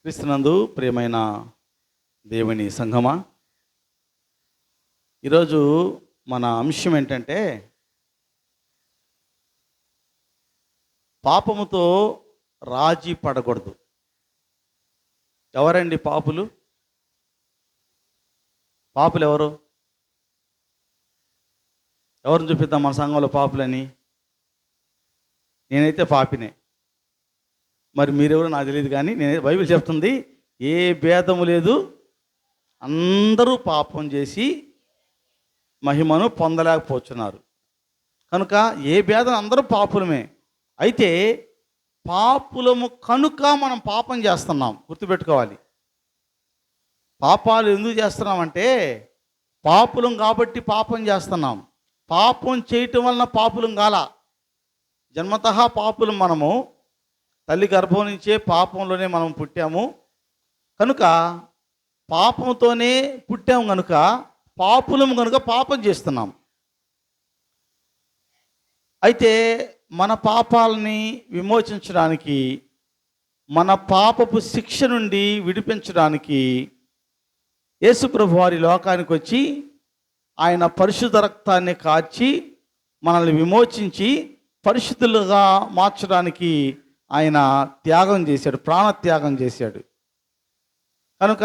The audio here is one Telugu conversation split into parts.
క్రీస్తునందు ప్రియమైన దేవుని సంఘమా, ఈరోజు మన అంశం ఏంటంటే పాపముతో రాజీ పడకూడదు. ఎవరండి పాపులు? పాపులు ఎవరు? ఎవరిని చూపిద్దాం మన సంఘంలో పాపులని? నేనైతే పాపినే, మరి మీరెవరో నాకు తెలియదు. కానీ బైబిల్ చెప్తుంది, ఏ భేదము లేదు, అందరూ పాపం చేసి మహిమను పొందలేకపోతున్నారు. కనుక ఏ భేదం, అందరూ పాపులమే. అయితే పాపులము కనుక మనం పాపం చేస్తున్నాం. గుర్తుపెట్టుకోవాలి. పాపాలు ఎందుకు చేస్తున్నామంటే పాపులం కాబట్టి పాపం చేస్తున్నాం. పాపం చేయటం వలన పాపులం కాల. జన్మతః పాపులం మనము. తల్లి గర్భం నుంచే పాపంలోనే మనం పుట్టాము. కనుక పాపంతోనే పుట్టాము. కనుక పాపులం కనుక పాపం చేస్తున్నాం. అయితే మన పాపాలని విమోచించడానికి, మన పాపపు శిక్ష నుండి విడిపించడానికి యేసు ప్రభు వారి లోకానికి వచ్చి ఆయన పరిశుద్ధ రక్తాన్ని కార్చి మనల్ని విమోచించి పరిశుద్ధులుగా మార్చడానికి ఆయన త్యాగం చేశాడు, ప్రాణత్యాగం చేశాడు. కనుక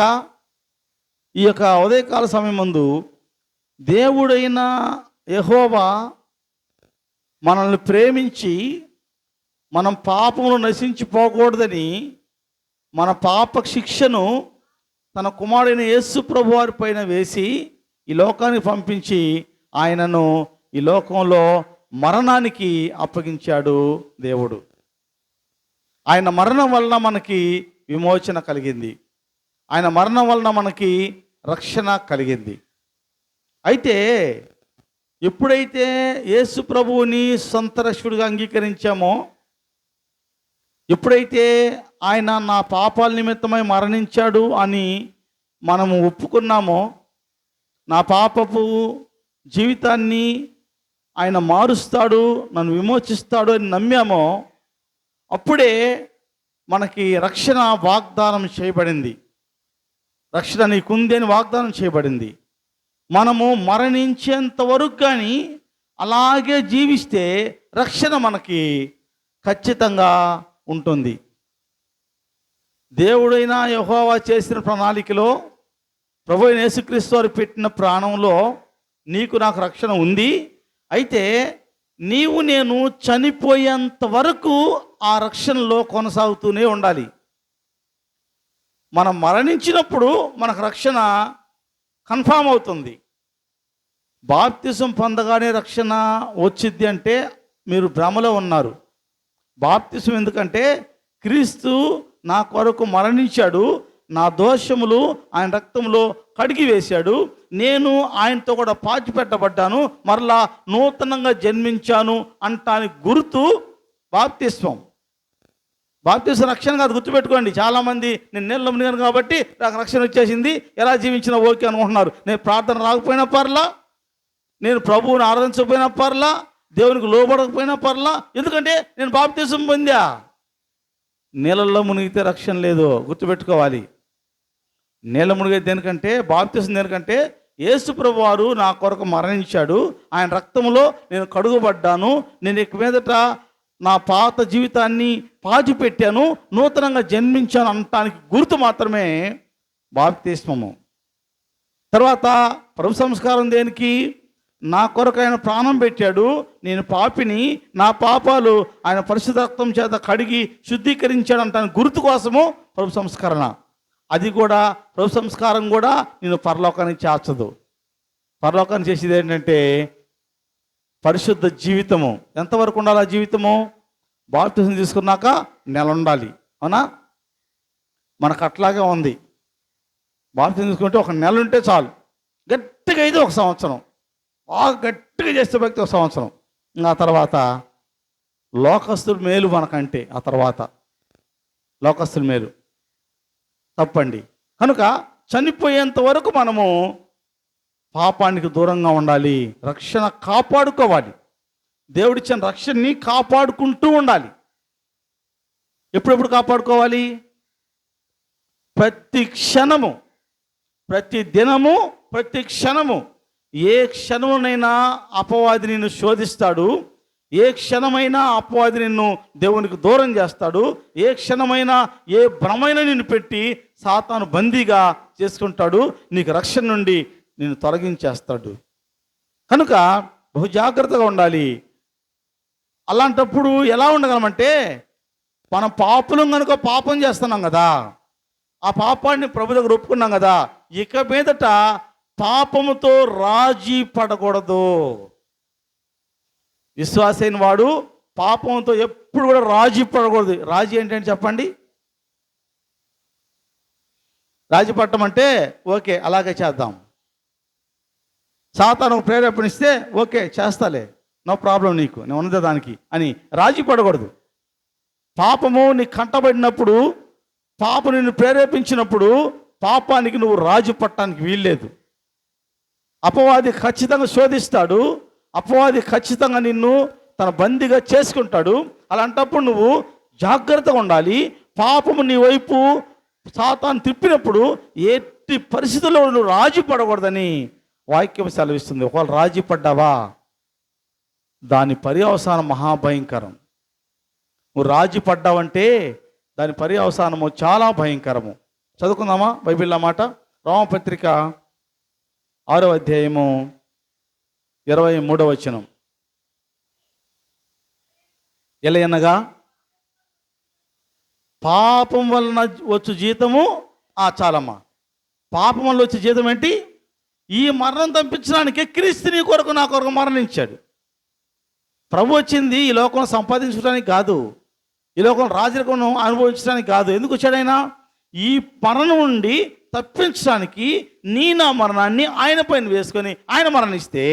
ఈ యొక్క ఉదయకాల సమయం ముందు దేవుడైన యెహోవా మనల్ని ప్రేమించి మనం పాపమును నశించిపోకూడదని మన పాప శిక్షను తన కుమారుడైన యేసు ప్రభు వారి పైన వేసి ఈ లోకానికి పంపించి ఆయనను ఈ లోకంలో మరణానికి అప్పగించాడు దేవుడు. ఆయన మరణం వలన మనకి విమోచన కలిగింది. ఆయన మరణం వలన మనకి రక్షణ కలిగింది. అయితే ఎప్పుడైతే యేసు ప్రభువుని సొంత రక్షకుడిగా అంగీకరించామో, ఎప్పుడైతే ఆయన నా పాపాల నిమిత్తమై మరణించాడు అని మనము ఒప్పుకున్నామో, నా పాపపు జీవితాన్ని ఆయన మారుస్తాడు, నన్ను విమోచిస్తాడు అని నమ్మామో, అప్పుడే మనకి రక్షణ వాగ్దానం చేయబడింది. రక్షణ నీకుంది అని వాగ్దానం చేయబడింది. మనము మరణించేంత వరకు కానీ అలాగే జీవిస్తే రక్షణ మనకి ఖచ్చితంగా ఉంటుంది. దేవుడైన యెహోవా చేసిన ప్రణాళికలో, ప్రభువైన యేసుక్రీస్తు వారు పెట్టిన ప్రాణంలో నీకు నాకు రక్షణ ఉంది. అయితే నీవు నేను చనిపోయేంత వరకు ఆ రక్షణలో కొనసాగుతూనే ఉండాలి. మనం మరణించినప్పుడు మనకు రక్షణ కన్ఫామ్ అవుతుంది. బాప్తిజం పొందగానే రక్షణ వచ్చింది అంటే మీరు భ్రమలో ఉన్నారు. బాప్తిజం ఎందుకంటే క్రీస్తు నా కొరకు మరణించాడు, నా దోషములు ఆయన రక్తంలో కడిగి వేశాడు, నేను ఆయనతో కూడా పాతిపెట్టబడ్డాను, మరలా నూతనంగా జన్మించాను అంటానికి గుర్తు బాప్తిస్వం. బాప్తిస్వం రక్షణ కాదు, గుర్తుపెట్టుకోండి. చాలామంది నేను నీళ్ళ మునిగాను కాబట్టి నాకు రక్షణ వచ్చేసింది, ఎలా జీవించినా ఓకే అనుకుంటున్నారు. నేను ప్రార్థన రాకపోయినా పర్లా, నేను ప్రభువుని ఆరాధించకపోయినా పర్లా, దేవునికి లోబడకపోయినా పర్లా, ఎందుకంటే నేను బాప్తిస్వం పొందా. నీళ్ళల్లో మునిగితే రక్షణ లేదు, గుర్తుపెట్టుకోవాలి. నీళ్ళ మునిగే దేనికంటే, బాప్తిస్వం దేనికంటే, యేసు ప్రభు వారు నా కొరకు మరణించాడు, ఆయన రక్తంలో నేను కడుగుబడ్డాను, నేను ఇక మీదట నా పాత జీవితాన్ని పాతిపెట్టాను, నూతనంగా జన్మించాను అనటానికి గుర్తు మాత్రమే బాప్తిస్మము. తర్వాత ప్రభు సంస్కారం దేనికి? నా కొరకు ఆయన ప్రాణం పెట్టాడు, నేను పాపిని, నా పాపాలు ఆయన పరిశుద్ధ రక్తం చేత కడిగి శుద్ధీకరించాడు అంటానికి గుర్తు కోసము ప్రభు సంస్కరణ. అది కూడా, ప్రభు సంస్కారం కూడా నేను పరలోకానికి చేర్చదు. పరలోకాన్ని చేసేది ఏంటంటే పరిశుద్ధ జీవితము. ఎంతవరకు ఉండాలి ఆ జీవితము? బాప్తిజం తీసుకున్నాక నెల ఉండాలి, అవునా? మనకు అట్లాగే ఉంది. బాప్తిజం తీసుకుంటే ఒక నెల ఉంటే చాలు. గట్టిగా అయితే ఒక సంవత్సరం, బాగా గట్టిగా చేస్తే భక్తి ఒక సంవత్సరం. ఆ తర్వాత లోకస్తుల మేలు మనకంటే, ఆ తర్వాత లోకస్తుల మేలు తప్పండి. కనుక చనిపోయేంత వరకు మనము పాపానికి దూరంగా ఉండాలి, రక్షణ కాపాడుకోవాలి. దేవుడిచ్చిన రక్షణని కాపాడుకుంటూ ఉండాలి. ఎప్పుడెప్పుడు కాపాడుకోవాలి? ప్రతి క్షణము, ప్రతి దినము, ప్రతి క్షణము, ఏ క్షణమునైనా అపవాది నిన్ను శోధిస్తాడు. ఏ క్షణమైనా అపవాది నిన్ను దేవునికి దూరం చేస్తాడు. ఏ క్షణమైనా ఏ భ్రమైన నిన్ను పెట్టి సాతాను బందీగా చేసుకుంటాడు. నీకు రక్షణ నుండి నిన్ను తొలగించేస్తాడు. కనుక బహు జాగ్రత్తగా ఉండాలి. అలాంటప్పుడు ఎలా ఉండగలమంటే, మనం పాపులం కనుక పాపం చేస్తున్నాం కదా, ఆ పాపాన్ని ప్రభు దగ్గర ఒప్పుకున్నాం కదా, ఇక మీదట పాపముతో రాజీ పడకూడదు. విశ్వాసైన వాడు పాపంతో ఎప్పుడు కూడా రాజీ పడకూడదు. రాజీ ఏంటంటే చెప్పండి. రాజీ పడటం అంటే ఓకే అలాగే చేద్దాం, సాతాను ప్రేరేపణిస్తే ఓకే చేస్తాలే, నో ప్రాబ్లం, నీకు నేను ఉన్నదే దానికి అని రాజీ పడకూడదు. పాపము నీ కంటబడినప్పుడు, పాపం నిన్ను ప్రేరేపించినప్పుడు పాపానికి నువ్వు రాజీ పట్టడానికి వీల్లేదు. అపవాది ఖచ్చితంగా శోధిస్తాడు. అపవాది ఖచ్చితంగా నిన్ను తన బందీగా చేసుకుంటాడు. అలాంటప్పుడు నువ్వు జాగ్రత్తగా ఉండాలి. పాపము నీ వైపు సాతాను తిప్పినప్పుడు ఎట్టి పరిస్థితుల్లో నువ్వు రాజీ పడకూడదని వాక్యం సెలవిస్తుంది. ఒకవేళ రాజీ పడ్డావా, దాని పర్యవసానం మహాభయంకరం. నువ్వు రాజీ పడ్డావంటే దాని పర్యవసానము చాలా భయంకరము. చదువుకుందామా బైబిల్లో మాట. రోమపత్రిక 6వ అధ్యాయము 23వ వచనం. ఎలయనగా పాపం వలన వచ్చు జీతము, చాలమ్మా, పాపం వల్ల వచ్చే జీతం ఏంటి? ఈ మరణం తప్పించడానికి క్రీస్తు నీ కొరకు నా కొరకు మరణించాడు. ప్రభు వచ్చింది ఈ లోకం సంపాదించడానికి కాదు, ఈ లోకం రాజరికం అనుభవించడానికి కాదు. ఎందుకు వచ్చాడు ఆయన? ఈ మరణం నుండి తప్పించడానికి నా మరణాన్ని ఆయన పైన వేసుకొని ఆయన మరణిస్తే,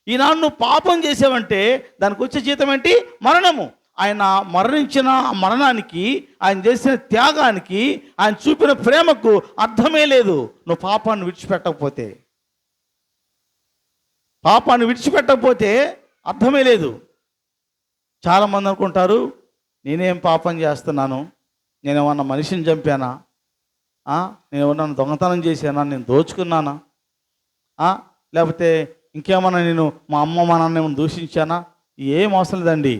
ఈనాడు నువ్వు పాపం చేసావంటే దానికి వచ్చే జీతం ఏంటి? మరణము. ఆయన మరణించిన మరణానికి, ఆయన చేసిన త్యాగానికి, ఆయన చూపిన ప్రేమకు అర్థమే లేదు నువ్వు పాపాన్ని విడిచిపెట్టకపోతే. పాపాన్ని విడిచిపెట్టకపోతే అర్థమే లేదు. చాలామంది అనుకుంటారు, నేనేం పాపం చేస్తున్నాను, నేనేమన్నా మనిషిని చంపానా, నేనేమన్నా దొంగతనం చేశానా, నేను దోచుకున్నానా, లేకపోతే ఇంకేమన్నా నేను మా అమ్మ మా నాన్న ఏమైనా దూషించానా? ఏం అవసరం లేదండి.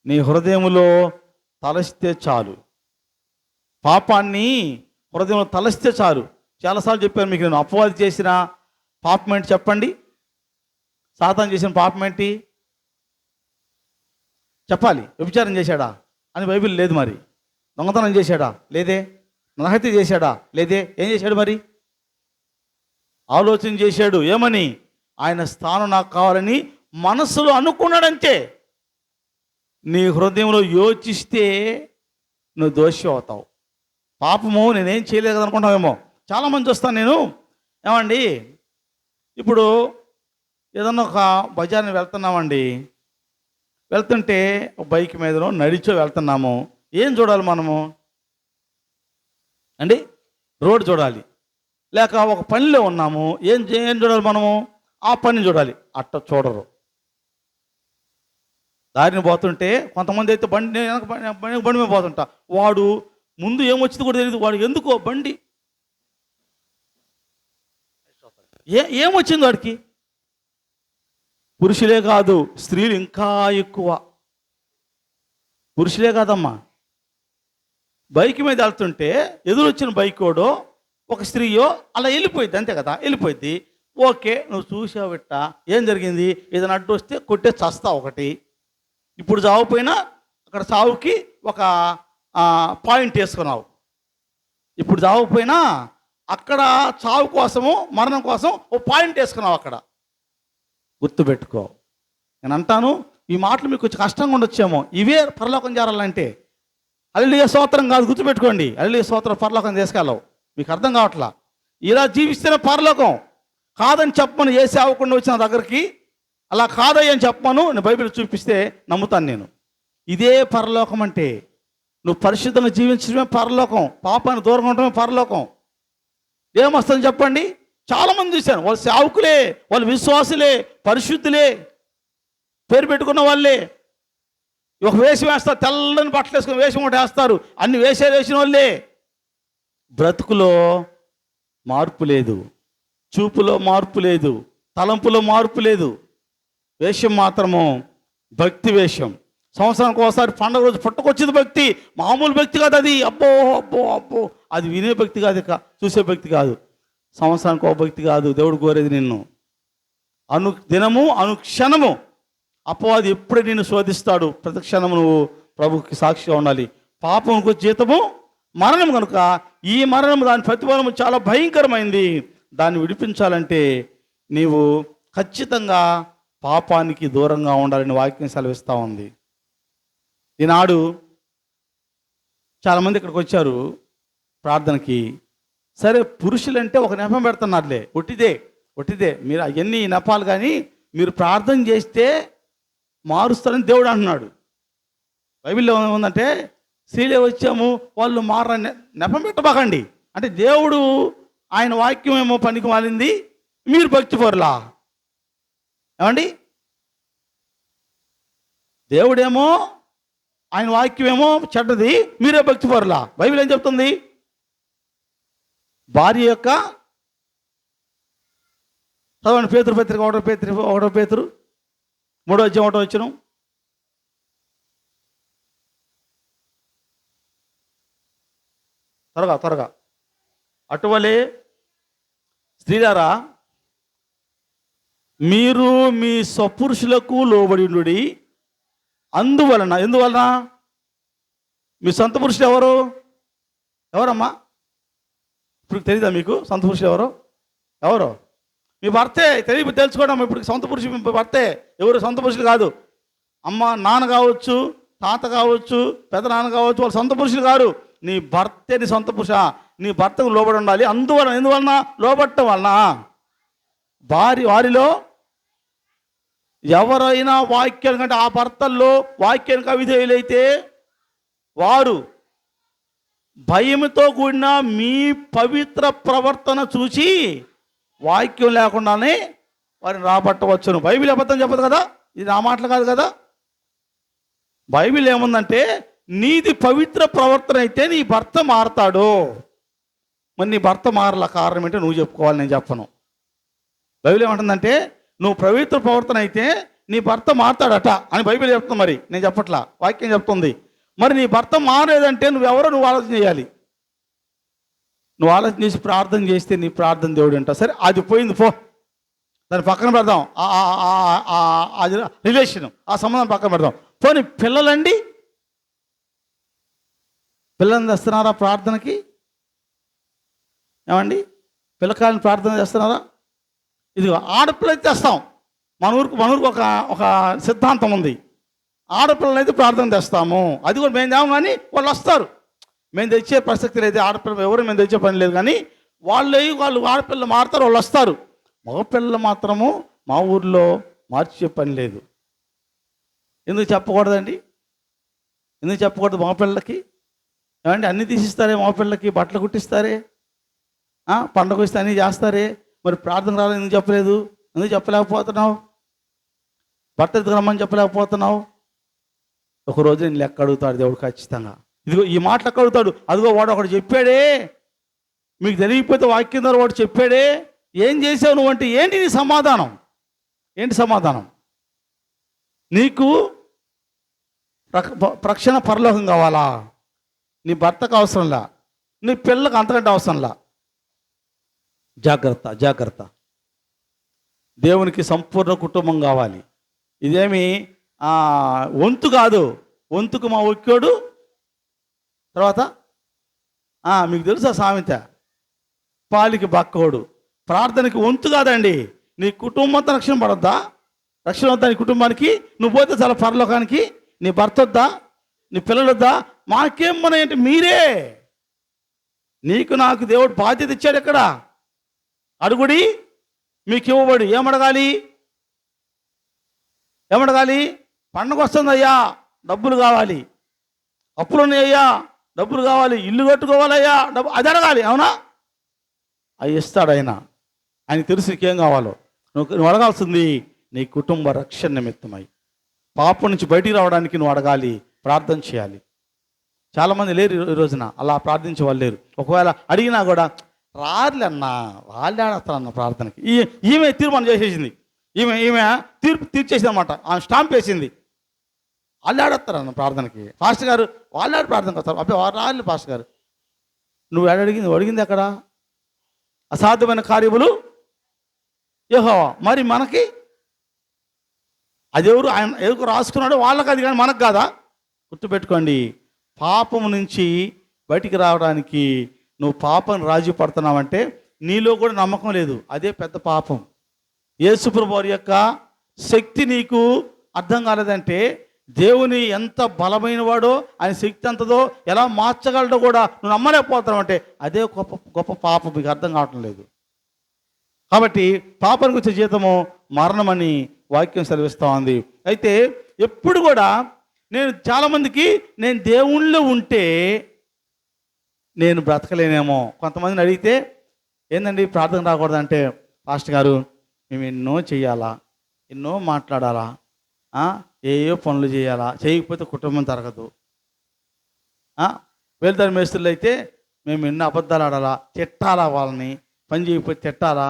నీ హృదయంలో తలస్తే చాలు, పాపాన్ని హృదయంలో తలస్తే చాలు. చాలాసార్లు చెప్పాను మీకు నేను. అపవాది చేసిన పాపం ఏంటి చెప్పండి? సాతాను చేసిన పాపం ఏంటి చెప్పాలి. వ్యభిచారం చేశాడా అని బైబిల్ లేదు. మరి దొంగతనం చేశాడా? లేదే. నరహత్య చేశాడా? లేదే. ఏం చేశాడు మరి? ఆలోచన చేశాడు. ఏమని? ఆయన స్థానం నాకు కావాలని మనసులో అనుకున్నాడంతే. నీ హృదయంలో యోచిస్తే నువ్వు దోషి అవుతావు. పాపము నేనేం చేయలేదు కదా అనుకుంటావేమో. చాలామంది చూస్తాను నేను. ఏమండి, ఇప్పుడు ఏదన్నా ఒక బజార్ని వెళ్తున్నామండి, వెళ్తుంటే ఒక బైక్ మీదనో నడిచో వెళ్తున్నాము. ఏం చూడాలి మనము అండి? రోడ్డు చూడాలి. లేక ఒక పనిలో ఉన్నాము, ఏం చూడాలి మనము? ఆ పని చూడాలి. అట్ట చూడరు. దారిని పోతుంటే కొంతమంది అయితే బండి మీద పోతుంటా, వాడు ముందు ఏమొచ్చింది కూడా తెలియదు. వాడు ఎందుకో బండి ఏమొచ్చింది వాడికి? పురుషులే కాదు, స్త్రీలు ఇంకా ఎక్కువ. పురుషులే కాదమ్మా, బైక్ మీద వెళ్తుంటే ఎదురొచ్చిన బైకోడో ఒక స్త్రీయో అలా వెళ్ళిపోయింది, అంతే కదా, వెళ్ళిపోయింది. ఓకే, నువ్వు చూసావు బిట్ట, ఏం జరిగింది? ఏదైనా అడ్డు వస్తే కొట్టే చస్తావు ఒకటి. ఇప్పుడు చావుపోయినా అక్కడ చావుకి ఒక పాయింట్ వేసుకున్నావు. ఇప్పుడు చావుపోయినా అక్కడ చావు కోసము, మరణం కోసం ఓ పాయింట్ వేసుకున్నావు. అక్కడ గుర్తుపెట్టుకో. నేను అంటాను, ఈ మాటలు మీకు కొంచెం కష్టంగా ఉండొచ్చేమో. ఇవే పరలోకం చేరాలంటే. హల్లెలూయా స్తోత్రం కాదు, గుర్తుపెట్టుకోండి. హల్లెలూయా స్తోత్రం పరలోకం తీసుకెళ్ళవు. మీకు అర్థం కావట్లా. ఇలా జీవిస్తేనే పరలోకం. కాదని చెప్పమను ఏ సేవకుండా వచ్చిన దగ్గరికి, అలా కాదయ్య అని చెప్పమను, నేను బైబిల్ చూపిస్తే నమ్ముతాను నేను. ఇదే పరలోకం అంటే. నువ్వు పరిశుద్ధంగా జీవించడమే పరలోకం, పాపాన్ని దూరంగా ఉండటమే పరలోకం. ఏమొస్తుంది చెప్పండి? చాలామంది చూశాను, వాళ్ళు సేవకులే, వాళ్ళు విశ్వాసులే, పరిశుద్ధులే, పేరు పెట్టుకున్న వాళ్ళే. ఒక వేషం వేస్తారు, తెల్లని బట్టలు వేసుకుని వేషం ఒకటి వేస్తారు, అన్ని వేషాలు వేసిన వాళ్ళే. బ్రతుకులో మార్పు లేదు, చూపులో మార్పు లేదు, తలంపులో మార్పు లేదు. వేషం మాత్రము భక్తి వేషం. సంవత్సరానికి ఒకసారి పండుగ రోజు పుట్టకొచ్చేది భక్తి, మామూలు భక్తి కాదు అది. అబ్బో అబ్బో అబ్బో, అది వినే భక్తి కాదు, ఇక చూసే భక్తి కాదు. సంవత్సరానికి ఒక భక్తి కాదు దేవుడు కోరేది నిన్ను. దినము అనుక్షణము అపవాది ఎప్పుడే నిన్ను శోధిస్తాడు. ప్రతి క్షణము నువ్వు ప్రభుకి సాక్షిగా ఉండాలి. పాపముకు జీతము మరణం కనుక ఈ మరణం, దాని ప్రతిఫలము చాలా భయంకరమైంది. దాన్ని విడిపించాలంటే నీవు ఖచ్చితంగా పాపానికి దూరంగా ఉండాలని వాక్యం సెలవిస్తూ ఉంది. ఈనాడు చాలామంది ఇక్కడికి వచ్చారు ప్రార్థనకి. సరే, పురుషులంటే ఒక నెపం పెడుతున్నారులే, ఒట్టిదే మీరు అవన్నీ నెపాలు, కానీ మీరు ప్రార్థన చేస్తే మారుస్తారని దేవుడు అంటున్నాడు. బైబిల్లో ఏముందంటే, స్త్రీలే వచ్చాము వాళ్ళు మారని నెపం పెట్టబాకండి. అంటే దేవుడు ఆయన వాక్యం ఏమో పనికి మాలింది, మీరు భక్తి పరులా? ఏమండి, దేవుడేమో ఆయన వాక్యం ఏమో చెడ్డది, మీరే భక్తి పరులా? బైబిల్ ఏం చెప్తుంది? భార్య యొక్క చదవండి, పేతురు పత్రిక 1 పేతురు 3:1 త్వరగా. అటువలే స్త్రీలారా, మీరు మీ స్వపురుషులకు లోబడి ఎందువలన మీ సొంత పురుషులు ఎవరమ్మా? ఇప్పుడు తెలీదా మీకు సొంత పురుషులు ఎవరో? మీ భర్తే. తెలుసుకోవడం ఇప్పుడు సొంత పురుషులు మీ భర్తే. ఎవరు సొంత పురుషులు కాదు. అమ్మ నాన్న కావచ్చు, తాత కావచ్చు, పెద్ద నాన్న కావచ్చు, వాళ్ళు సొంత పురుషులు కాదు. నీ భర్తే నీ సొంత పురుష. నీ భర్తకు లోబడి ఉండాలి. ఎందువలన లోబట్టం వలన వారిలో ఎవరైనా వాక్యం కంటే, ఆ భర్తల్లో వాక్యానికి అవిధేయులైతే వారు భయంతో కూడిన మీ పవిత్ర ప్రవర్తన చూసి వాక్యం లేకుండానే వారిని రాబట్టవచ్చును. బైబిల్ అబద్ధం చెప్పదు కదా, ఇది నా మాటలు కాదు కదా. బైబిల్ ఏముందంటే, నీది పవిత్ర ప్రవర్తన అయితే నీ భర్త మారతాడు. మరి నీ భర్త మారల కారణం ఏంటో నువ్వు చెప్పుకోవాలి, నేను చెప్పను. బైబిల్ ఏమంటుందంటే, నువ్వు పవిత్ర ప్రవర్తన అయితే నీ భర్త మారతాడట అని బైబిల్ చెప్తుంది. మరి నేను చెప్పట్లా, వాక్యం చెప్తుంది. మరి నీ భర్త మారేదంటే నువ్వెవరో నువ్వు ఆలోచన చేయాలి. నువ్వు ఆలోచన చేసి ప్రార్థన చేస్తే నీ ప్రార్థన దేవుడు అంట. సరే, అది పోయింది, పో, దాన్ని పక్కన పెడదాం. అది రిలేషన్, ఆ సంబంధం పక్కన పెడదాం. పోనీ పిల్లలండి, పిల్లల్ని తెస్తున్నారా ప్రార్థనకి? ఏమండి, పిల్లకాయలని ప్రార్థన చేస్తున్నారా? ఇదిగో ఆడపిల్లలైతే తెస్తాం. మన ఊరికి ఒక సిద్ధాంతం ఉంది. ఆడపిల్లలైతే ప్రార్థన తెస్తాము. అది కూడా మేము తేము, కానీ వాళ్ళు వస్తారు. మేము తెచ్చే ప్రసక్తి లేదు. ఆడపిల్ల ఎవరు మేము తెచ్చే పని లేదు, కానీ వాళ్ళు ఆడపిల్లలు మారుతారు, వాళ్ళు వస్తారు. మగపిల్లలు మాత్రము మా ఊర్లో మార్చే పని లేదు. ఎందుకు చెప్పకూడదండి? ఎందుకు చెప్పకూడదు? మగపిల్లలకి ఏమండి అన్నీ తీసిస్తారే, మగపిల్లలకి బట్టలు కుట్టిస్తారే, పండగ వస్తే అన్నీ చేస్తారే. మరి ప్రార్థన రాలని ఎందుకు చెప్పలేదు? ఎందుకు చెప్పలేకపోతున్నావు? భర్త ఎదుగు రమ్మని చెప్పలేకపోతున్నావు? ఒకరోజు నేను లెక్క అడుగుతాడు దేవుడు ఖచ్చితంగా. ఇదిగో ఈ మాట లెక్క అడుగుతాడు. అదిగో వాడు ఒకడు చెప్పాడే, మీకు తెలియకపోతే వాక్యం ద్వారా వాడు చెప్పాడే, ఏం చేసావు నువ్వు అంటే ఏంటి నీ సమాధానం? ఏంటి సమాధానం? నీకు రక్షణ పరలోకం కావాలా? నీ భర్తకు అవసరంలా, నీ పిల్లలకు అంతకంటే అవసరంలా. జాగ్రత్త. దేవునికి సంపూర్ణ కుటుంబం కావాలి. ఇదేమి వంతు కాదు. వంతుకు మా ఒక్కోడు, తర్వాత మీకు తెలుసా సామెత, పాలికి బక్కోడు. ప్రార్థనకి వంతు కాదండి. నీ కుటుంబంతో రక్షణ పడొద్దా? రక్షణ వద్దా నీ కుటుంబానికి? నువ్వు పోతే చాలా పరలోకానికి. నీ భర్త వద్దా? నీ పిల్లలు వద్దా? మాకేం మన ఏంటి? మీరే. నీకు నాకు దేవుడు బాధ్యత ఇచ్చాడు. ఎక్కడ అడుగుడి మీకు ఇవ్వబడి. ఏమడగాలి? పండగ వస్తుందయ్యా, డబ్బులు కావాలి. అప్పులు ఉన్నాయ్యా, డబ్బులు కావాలి. ఇల్లు కట్టుకోవాలయ్యా, అది అడగాలి. అవునా? అవి ఇస్తాడు ఆయన. ఆయనకు తెలుసు నీకేం కావాలో. నువ్వు అడగాల్సింది నీ కుటుంబ రక్షణ నిమిత్తమై, పాపం నుంచి బయటికి రావడానికి నువ్వు అడగాలి, ప్రార్థన చేయాలి. చాలామంది లేరు ఈ రోజున అలా ప్రార్థించే వాళ్ళు లేరు. ఒకవేళ అడిగినా కూడా రారులే అన్న, వాళ్ళే ఆడతారన్న ప్రార్థనకి. ఈమె తీర్మానం చేసేసింది, ఈమె తీర్చేసింది అనమాట. ఆమె స్టాంప్ వేసింది, వాళ్ళు ఆడతారన్న ప్రార్థనకి. పాస్టర్ గారు వాళ్ళు ఆడి ప్రార్థనకి వస్తారు. అబ్బాయి వారు రాలేదు పాస్టర్ గారు. నువ్వు అడిగింది ఎక్కడ? అసాధ్యమైన కార్యములు యెహోవా. మరి మనకి అది ఆయన ఎవరు రాసుకున్నాడో వాళ్ళకి అది, కానీ మనకు కాదా? గుర్తుపెట్టుకోండి, పాపము నుంచి బయటికి రావడానికి నువ్వు పాపం రాజీ పడుతున్నావంటే నీలో కూడా నమ్మకం లేదు, అదే పెద్ద పాపం. యేసుప్రభు వారి యొక్క శక్తి నీకు అర్థం కాలేదంటే, దేవుని ఎంత బలమైన వాడో, ఆయన శక్తి ఎంతదో, ఎలా మార్చగలడో కూడా నువ్వు నమ్మలేకపోతున్నావు అంటే అదే గొప్ప గొప్ప పాపం. మీకు అర్థం కావటం లేదు. కాబట్టి పాపానికి వచ్చే జీతము మరణమని వాక్యం సెలవిస్తూ ఉంది. అయితే ఎప్పుడు కూడా నేను చాలామందికి నేను దేవుళ్ళో ఉంటే నేను బ్రతకలేనేమో. కొంతమందిని అడిగితే ఏందండి ప్రార్థన రాకూడదంటే, పాస్టర్ గారు మేము ఎన్నో చెయ్యాలా, ఎన్నో మాట్లాడాలా, ఏయో పనులు చేయాలా, చేయకపోతే కుటుంబం జరగదు. వేలుదారి మేస్తులు అయితే మేము ఎన్నో అబద్ధాలు ఆడాలా, తిట్టాలా, వాళ్ళని పని చేయకపోతే తిట్టాలా,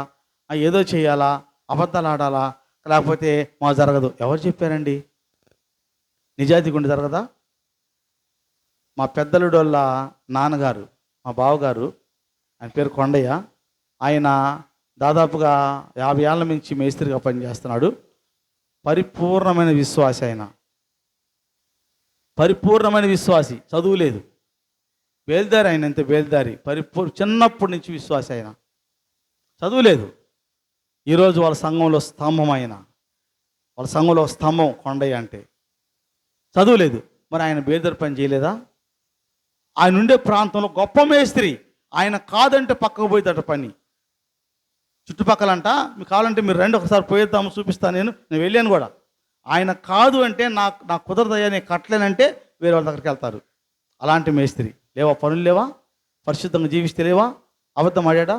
ఏదో చేయాలా, అబద్ధాలు ఆడాలా, లేకపోతే మా జరగదు. ఎవరు చెప్పారండి? నిజాయితీ గుండి జరగదా? మా పెద్దలుడు వాళ్ళ నాన్నగారు, మా బావగారు, ఆయన పేరు కొండయ్య, ఆయన దాదాపుగా 50 ఏళ్ళ నుంచి మేస్త్రిగా పనిచేస్తున్నాడు. పరిపూర్ణమైన విశ్వాసి. ఆయన పరిపూర్ణమైన విశ్వాసి, చదువు లేదు, బేల్దారి. ఆయన అంతే బేల్దారి, చిన్నప్పటి నుంచి విశ్వాసి. ఆయన చదువు లేదు. ఈరోజు వాళ్ళ సంఘంలో స్తంభం. ఆయన వాళ్ళ సంఘంలో స్తంభం కొండయ్య అంటే. చదువు లేదు, మరి ఆయన బేల్దారి పని చేయలేదా? ఆయన ఉండే ప్రాంతంలో గొప్ప మేస్త్రి. ఆయన కాదంటే పక్కకు పోయేదట పని. చుట్టుపక్కలంట మీకు కావాలంటే మీరు రండి ఒకసారి పోయేద్దాము, చూపిస్తాను. నేను వెళ్ళాను కూడా. ఆయన కాదు అంటే నాకు కుదరదయ్యా, నేను కట్టలేనంటే వేరే వాళ్ళ దగ్గరికి వెళ్తారు. అలాంటి మేస్త్రి. లేవా పనులు లేవా? పరిశుద్ధంగా జీవిస్తే లేవా? అబద్ధం ఆడా?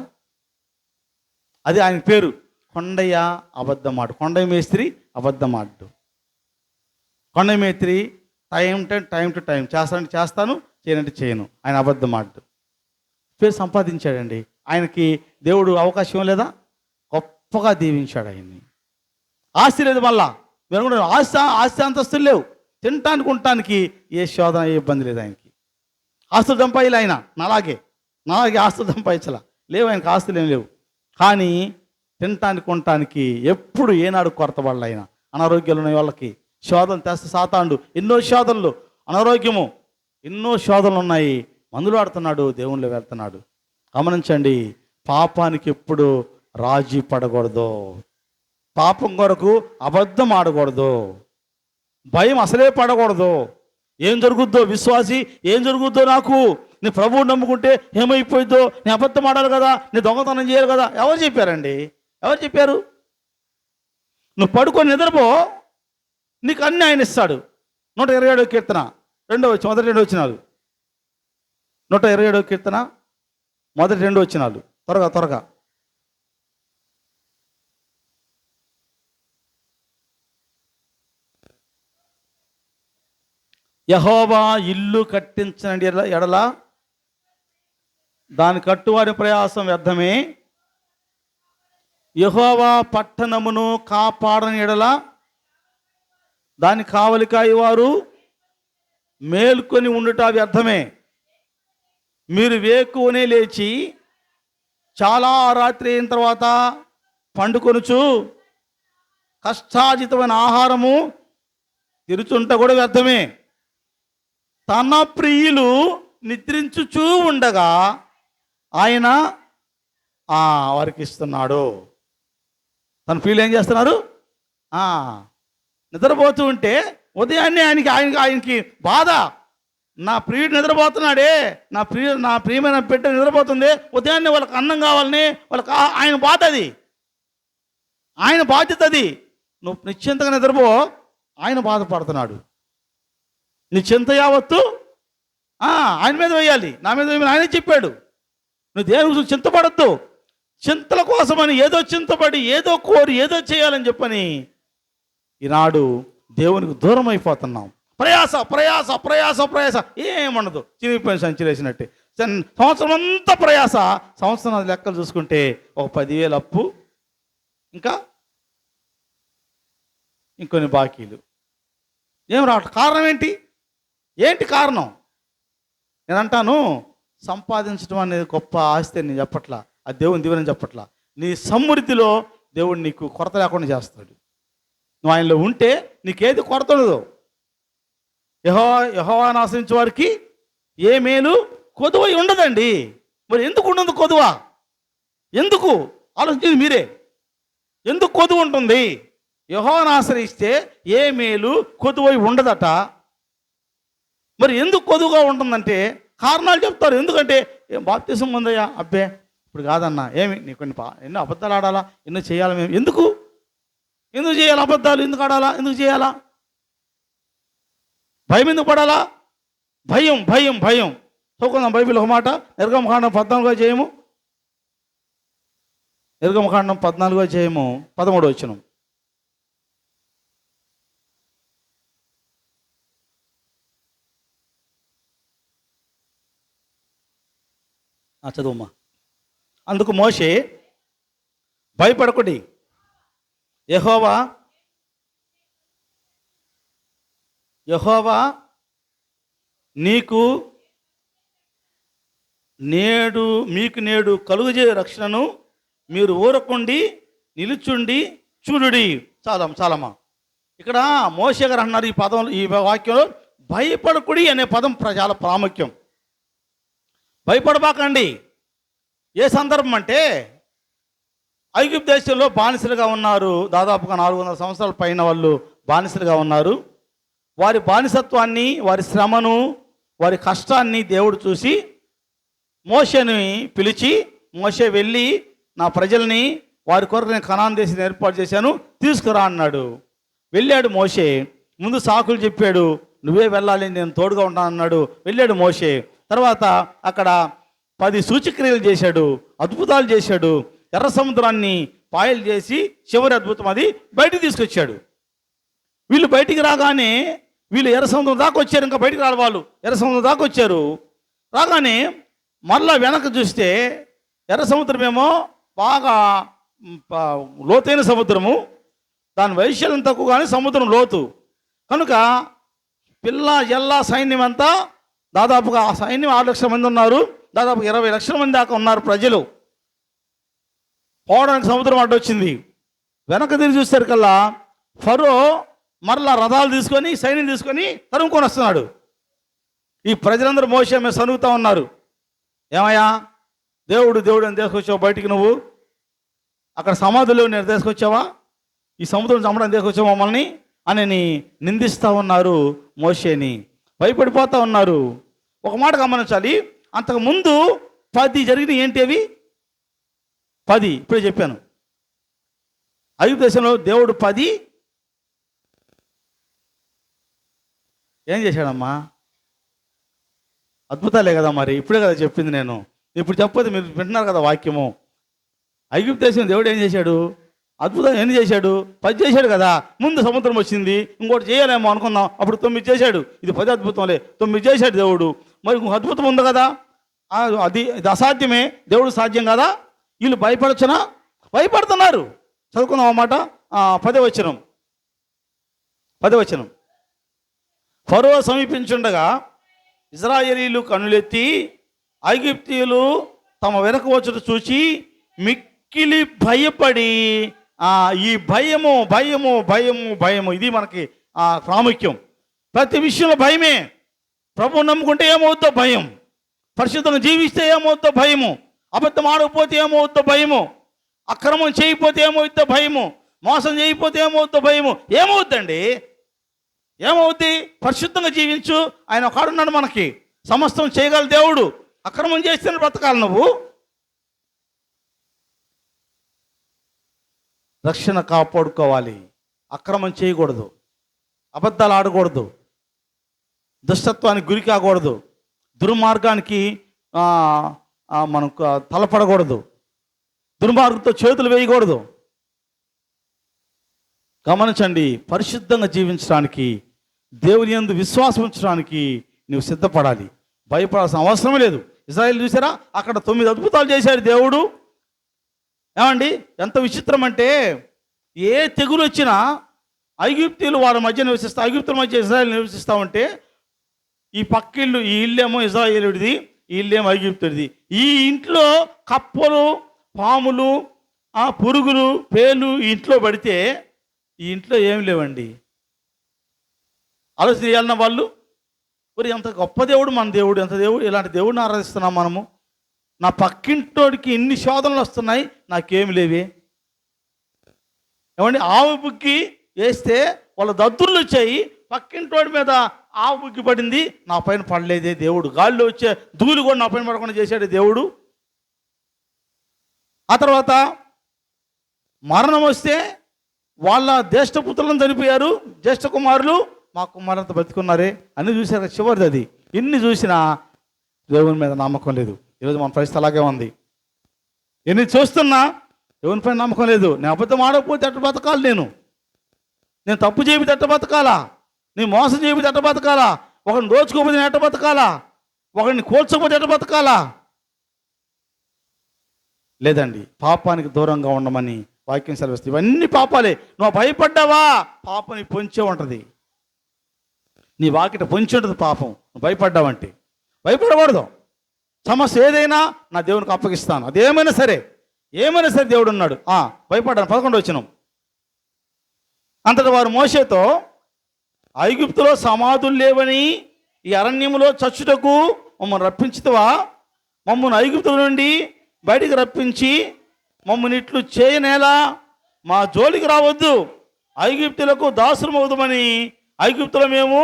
అది ఆయన పేరు, కొండయ్య అబద్ధమాడు. కొండయ్య మేస్త్రి అబద్ధమాడు. కొండయ్య మేస్త్రి టైం టు టైం చేస్తానంటే చేస్తాను, చేయనంటే చేయను. ఆయన అబద్ధమాడు. పేరు సంపాదించాడండి. ఆయనకి దేవుడు అవకాశం లేదా? గొప్పగా దీవించాడు ఆయన్ని. ఆస్తి లేదు, మళ్ళా మీరు ఆస్తి అంతస్తులు లేవు, తినటానికి ఉండటానికి ఏ శోధన, ఏ ఇబ్బంది లేదు ఆయనకి. ఆస్తులు సంపాదించాలి ఆయన, నాలాగే ఆస్తులు సంపాదించాల లేవు ఆయనకి, ఆస్తులు ఏం లేవు. కానీ తినటానికి ఉండటానికి ఎప్పుడు ఏనాడు కొరత పడలే ఆయన. అనారోగ్యాలు ఉన్న వాళ్ళకి శోధన తెస్తే సాతాండు ఎన్నో శోధనలు, అనారోగ్యము, ఎన్నో శోధనలు ఉన్నాయి. మందులు ఆడుతున్నాడు, దేవుళ్ళు వెళ్తున్నాడు. గమనించండి, పాపానికి ఎప్పుడు రాజీ పడకూడదు. పాపం కొరకు అబద్ధం ఆడకూడదు. భయం అసలే పడకూడదు. ఏం జరుగుద్దో, విశ్వాసి ఏం జరుగుద్దో, నాకు నేను ప్రభువుని నమ్ముకుంటే ఏమైపోయిద్దో, నేను అబద్ధం ఆడాలి కదా, నేను దొంగతనం చేయాలి కదా. ఎవరు చెప్పారండి? ఎవరు చెప్పారు? నువ్వు పడుకొని నిద్రపో, నీకు అన్నీ ఆయన ఇస్తాడు. 127వ కీర్తన మొదటి 2 వచనాలు. 127వ కీర్తన మొదటి 2 వచనాలు. త్వరగా యెహోవా ఇల్లు కట్టించండి ఎడల దాని కట్టువారి ప్రయాసం వ్యర్థమే. యెహోవా పట్టణమును కాపాడని ఎడల దాని కావలికాయి వారు మేల్కొని ఉండుట వ్యర్థమే. మీరు వేకువనే లేచి చాలా రాత్రి అయిన తర్వాత పండుకొనుచు కష్టార్జితమైన ఆహారము తిరుచుంట కూడా వ్యర్థమే. తన ప్రియులు నిద్రించుచూ ఉండగా ఆయన వారికి ఇస్తున్నాడు. తన ప్రియులు ఏం చేస్తున్నారు? నిద్రపోతూ ఉంటే ఉదయాన్నే ఆయనకి బాధ. నా ప్రియుడు నిద్రపోతున్నాడే, నా ప్రియమైన బిడ్డ నిద్రపోతుంది, ఉదయాన్నే వాళ్ళకి అన్నం కావాలని వాళ్ళకి ఆయన బాధ, అది ఆయన బాధ్యత. అది నువ్వు నిశ్చింతగా నిద్రపో, ఆయన బాధపడుతున్నాడు. నీ చింత యావత్తు ఆయన మీద వేయాలి, నా మీద వేయాలి. ఆయనే చెప్పాడు, నువ్వు దేని గురించి చింతపడద్దు. చింతల కోసమని ఏదో చింతపడి ఏదో కోరి ఏదో చేయాలని చెప్పని ఈనాడు దేవునికి దూరం అయిపోతున్నాం. ప్రయాస ప్రయాస ప్రయాస ప్రయాస ఏమన్నదు, చినిగిపోయిన సంచి వేసినట్టే. సంవత్సరం అంతా ప్రయాస, సంవత్సరం లెక్కలు చూసుకుంటే ఒక 10,000 అప్పు, ఇంకా ఇంకొన్ని బాకీలు. ఏం రావట్లేదు. కారణం ఏంటి? ఏంటి కారణం? నేను అంటాను, సంపాదించడం అనేది గొప్ప ఆస్తి అని నేను చెప్పట్లా, అది దేవుని దీవెనని చెప్పట్లా. నీ సమృద్ధిలో దేవుడు నీకు కొరత లేకుండా చేస్తాడు. నువ్వు ఆయనలో ఉంటే నీకేది కొరత ఉండదు. యెహోవాను ఆశ్రయించే వారికి ఏ మేలు కొదువ ఉండదండి. మరి ఎందుకు ఉండదు కొదువ? ఎందుకు ఆలోచించేది మీరే. ఎందుకు కొదువ ఉంటుంది? యెహోవాను ఆశ్రయిస్తే ఏ మేలు కొదువై ఉండదట. మరి ఎందుకు కొదువుగా ఉంటుందంటే కారణాలు చెప్తారు. ఎందుకంటే బాప్తిసం ఉందయ్యా, అబ్బే ఇప్పుడు కాదన్నా, ఏమి నీ ఎన్నో అబద్ధాలు ఆడాలా, ఎన్నో చేయాలా, మేము ఎందుకు చేయాలి? అబద్ధాలు ఎందుకు ఆడాలా? ఎందుకు చేయాలా? భయం ఎందుకు పడాలా? భయం భయం భయం. చదువుకుందాం బైబిల్ ఒక మాట, నిర్గమకాండం 14వ అధ్యాయము, నిర్గమకాండం 14వ అధ్యాయము 13వ వచనం. చదువుమ్మా. అందుకు మోషే, భయపడకుడి, యెహోవా మీకు నేడు కలుగజే రక్షణను మీరు ఊరకుండి నిలుచుండి చూడుడి. చాలమ్మా. ఇక్కడ మోషే గారు అన్నారు ఈ పదం, ఈ వాక్యంలో భయపడకుడి అనే పదం చాలా ప్రాముఖ్యం. భయపడబాకండి. ఏ సందర్భం అంటే ఐగుప్తు దేశంలో బానిసలుగా ఉన్నారు. దాదాపుగా 400 సంవత్సరాల పైన వాళ్ళు బానిసలుగా ఉన్నారు. వారి బానిసత్వాన్ని, వారి శ్రమను, వారి కష్టాన్ని దేవుడు చూసి మోషేని పిలిచి, మోషే వెళ్ళి నా ప్రజల్ని వారి కొరకు నేను కనాను దేశాన్ని ఏర్పాటు చేశాను, తీసుకురా అన్నాడు. వెళ్ళాడు మోషే. ముందు సాకులు చెప్పాడు, నువ్వే వెళ్ళాలి, నేను తోడుగా ఉంటాను అన్నాడు. వెళ్ళాడు మోషే. తర్వాత అక్కడ 10 సూచక్రియలు చేశాడు, అద్భుతాలు చేశాడు. ఎర్ర సముద్రాన్ని పాయలు చేసి చివరి అద్భుతం అది బయటికి తీసుకొచ్చాడు. వీళ్ళు బయటికి రాగానే వీళ్ళు ఎర్ర సముద్రం దాకా వచ్చారు. ఇంకా బయటికి రాలి వాళ్ళు ఎర్ర సముద్రం దాకా వచ్చారు. రాగానే మళ్ళా వెనక్కి చూస్తే ఎర్ర సముద్రం ఏమో బాగా లోతైన సముద్రము, దాని వైశాల్యం తక్కువ కానీ సముద్రం లోతు కనుక పిల్ల ఎల్లా సైన్యం అంతా దాదాపుగా ఆ సైన్యం 6 లక్షల మంది ఉన్నారు. దాదాపు 20 లక్షల మంది దాకా ఉన్నారు ప్రజలు. పోవడానికి సముద్రం అడ్డొచ్చింది. వెనక తిరిగి చూసేసరికల్లా ఫరో మరలా రథాలు తీసుకొని సైన్యం తీసుకొని తరుముకొని వస్తున్నాడు. ఈ ప్రజలందరూ మోషే మీద సనుగుతూ ఉన్నారు. ఏమయ్యా దేవుడు అని తీసుకొచ్చావు బయటికి, నువ్వు అక్కడ సమాధులు నేను తీసుకొచ్చావా, ఈ సముద్రం చమ్మడం తీసుకొచ్చావు మమ్మల్ని అని నిందిస్తూ ఉన్నారు. మోషేని భయపడిపోతూ ఉన్నారు. ఒక మాట గమనించాలి, అంతకుముందు 10 జరిగినాయి. ఏంటి అవి? 10 ఇప్పుడే చెప్పాను. ఐగుప్తు దేశంలో దేవుడు 10 ఏం చేశాడమ్మా? అద్భుతాలే కదా. మరి ఇప్పుడే కదా చెప్పింది నేను. ఇప్పుడు చెప్పదు, మీరు వింటున్నారు కదా వాక్యము. ఐగుప్తు దేశం దేవుడు ఏం చేశాడు? అద్భుతం ఏం చేశాడు? 10 చేశాడు కదా. ముందు సముద్రం వచ్చింది, ఇంకోటి చేయలేమో అనుకుందాం, అప్పుడు 9 చేశాడు. ఇది 10 అద్భుతంలే, 9 చేశాడు దేవుడు. మరి ఇంకొక అద్భుతం ఉంది కదా, ఇది అసాధ్యమే, దేవుడు సాధ్యం కదా. వీళ్ళు భయపడచ్చునా? భయపడుతున్నారు. చదువుకుందాం అన్నమాట. 10వ వచనం. ఫరో సమీపించుండగా ఇశ్రాయేలీయులు కన్నులెత్తి ఐగుప్తీయులు తమ వెనక వచ్చుట చూచి మిక్కిలి భయపడి, ఈ భయము భయము భయము భయము ఇది మనకి ప్రాముఖ్యం. ప్రతి విషయంలో భయమే. ప్రభువు నమ్ముకుంటే ఏమవుద్దో భయం, పరిశుద్ధంగా జీవిస్తే ఏమవుద్దో భయము, అబద్ధం ఆడకపోతే ఏమవుద్దో భయము, అక్రమం చేయకపోతే ఏమవుద్దో భయము, మోసం చేయకపోతే ఏమవుద్దో భయము. ఏమవుద్దండి? ఏమవుద్ది? పరిశుద్ధంగా జీవించు, ఆయన ఒకడున్నాడు మనకి, సమస్తం చేయగల దేవుడు. అక్రమం చేస్తేనే బ్రతకాలి నువ్వు. రక్షణ కాపాడుకోవాలి. అక్రమం చేయకూడదు, అబద్ధాలు ఆడకూడదు, దుష్టత్వానికి గురి కాకూడదు, దుర్మార్గానికి మనం తలపడకూడదు, దుర్మార్గంతో చేతులు వేయకూడదు. గమనించండి, పరిశుద్ధంగా జీవించడానికి దేవుని యందు విశ్వాసం ఉంచడానికి నువ్వు సిద్ధపడాలి. భయపడాల్సిన అవసరం లేదు. ఇజ్రాయేల్ చూసారా, అక్కడ 9 అద్భుతాలు చేశాడు దేవుడు. ఏమండి, ఎంత విచిత్రం అంటే, ఏ తెగులు వచ్చినా ఐగుప్తీయులు వారి మధ్య నివసిస్తా, ఐగుప్తుల మధ్య ఇజ్రాయేల్ నివసిస్తూ ఉంటే, ఈ పక్కిళ్ళు, ఈ ఇల్లేమో ఇజ్రాయేలుడిది, ఈ ఇల్లేమో ఐగుప్తుడిది. ఈ ఇంట్లో కప్పలు, పాములు, పురుగులు, పేలు ఈ ఇంట్లో పడితే ఈ ఇంట్లో ఏం లేవండి. ఆలోచన చేయాలన్న వాళ్ళు, మరి ఎంత గొప్ప దేవుడు మన దేవుడు, ఎంత దేవుడు, ఇలాంటి దేవుడిని ఆరాధిస్తున్నాం మనము. నా పక్కింటోడికి ఇన్ని శోధనలు వస్తున్నాయి, నాకేమి లేవే. ఏమండి, ఆవు బుగ్గి వేస్తే వాళ్ళ దద్దుర్లు వచ్చాయి, పక్కింటోడి మీద ఆవు బుగ్గి పడింది, నా పైన పడలేదే దేవుడు. గాల్లో వచ్చే ధూళి కూడా నా పైన పడకుండా చేశాడు దేవుడు. ఆ తర్వాత మరణం వస్తే వాళ్ళ జ్యేష్ఠపుత్రులను చనిపోయారు, జ్యేష్ఠ కుమారులు, మా కుమారులంతా బతుకున్నారే అని చూశారు. చివరిది అది. ఎన్ని చూసినా దేవుని మీద నమ్మకం లేదు. ఈరోజు మన పరిస్థితి అలాగే ఉంది. ఎన్ని చూస్తున్నా దేవునిపైన నమ్మకం లేదు. నేను అబద్ధం ఆడకపోతే ఎట్ట బతకాలి, నేను తప్పు చేయబోతే ఎట్ట బతకాలా, నేను మోసం చేయబోతే ఎట్ట బతకాలా, ఒకరిని దోచుకోకపోతే నేను ఎట్ట బతకాలా, ఒకరిని కోల్చకపోతే ఎట్ట బతకాలా. లేదండి, పాపానికి దూరంగా ఉండమని వాక్యం సెలవిస్తుంది. ఇవన్నీ పాపాలే. నువ్వు భయపడ్డావా, పాపం నీ పొంచే ఉంటుంది, నీ వాకిట పొంచి ఉంటుంది పాపం. నువ్వు భయపడ్డావంటే. భయపడకూడదు. సమస్య ఏదైనా నా దేవునికి అప్పగిస్తాను. అదేమైనా సరే, ఏమైనా సరే దేవుడు ఉన్నాడు. భయపడ్డాను. 11 వచనం. అంతటి వారు మోషేతో, ఐగుప్తులో సమాధులు లేవని ఈ అరణ్యములో చచ్చుటకు మమ్మల్ని రప్పించుతావా? మమ్మల్ని ఐగుప్తుల నుండి బయటికి రప్పించి మమ్మల్ని ఇట్లు చేయనేలా, మా జోలికి రావద్దు, ఐగుప్తులకు దాసులమవుదామని ఐగుప్తులో మేము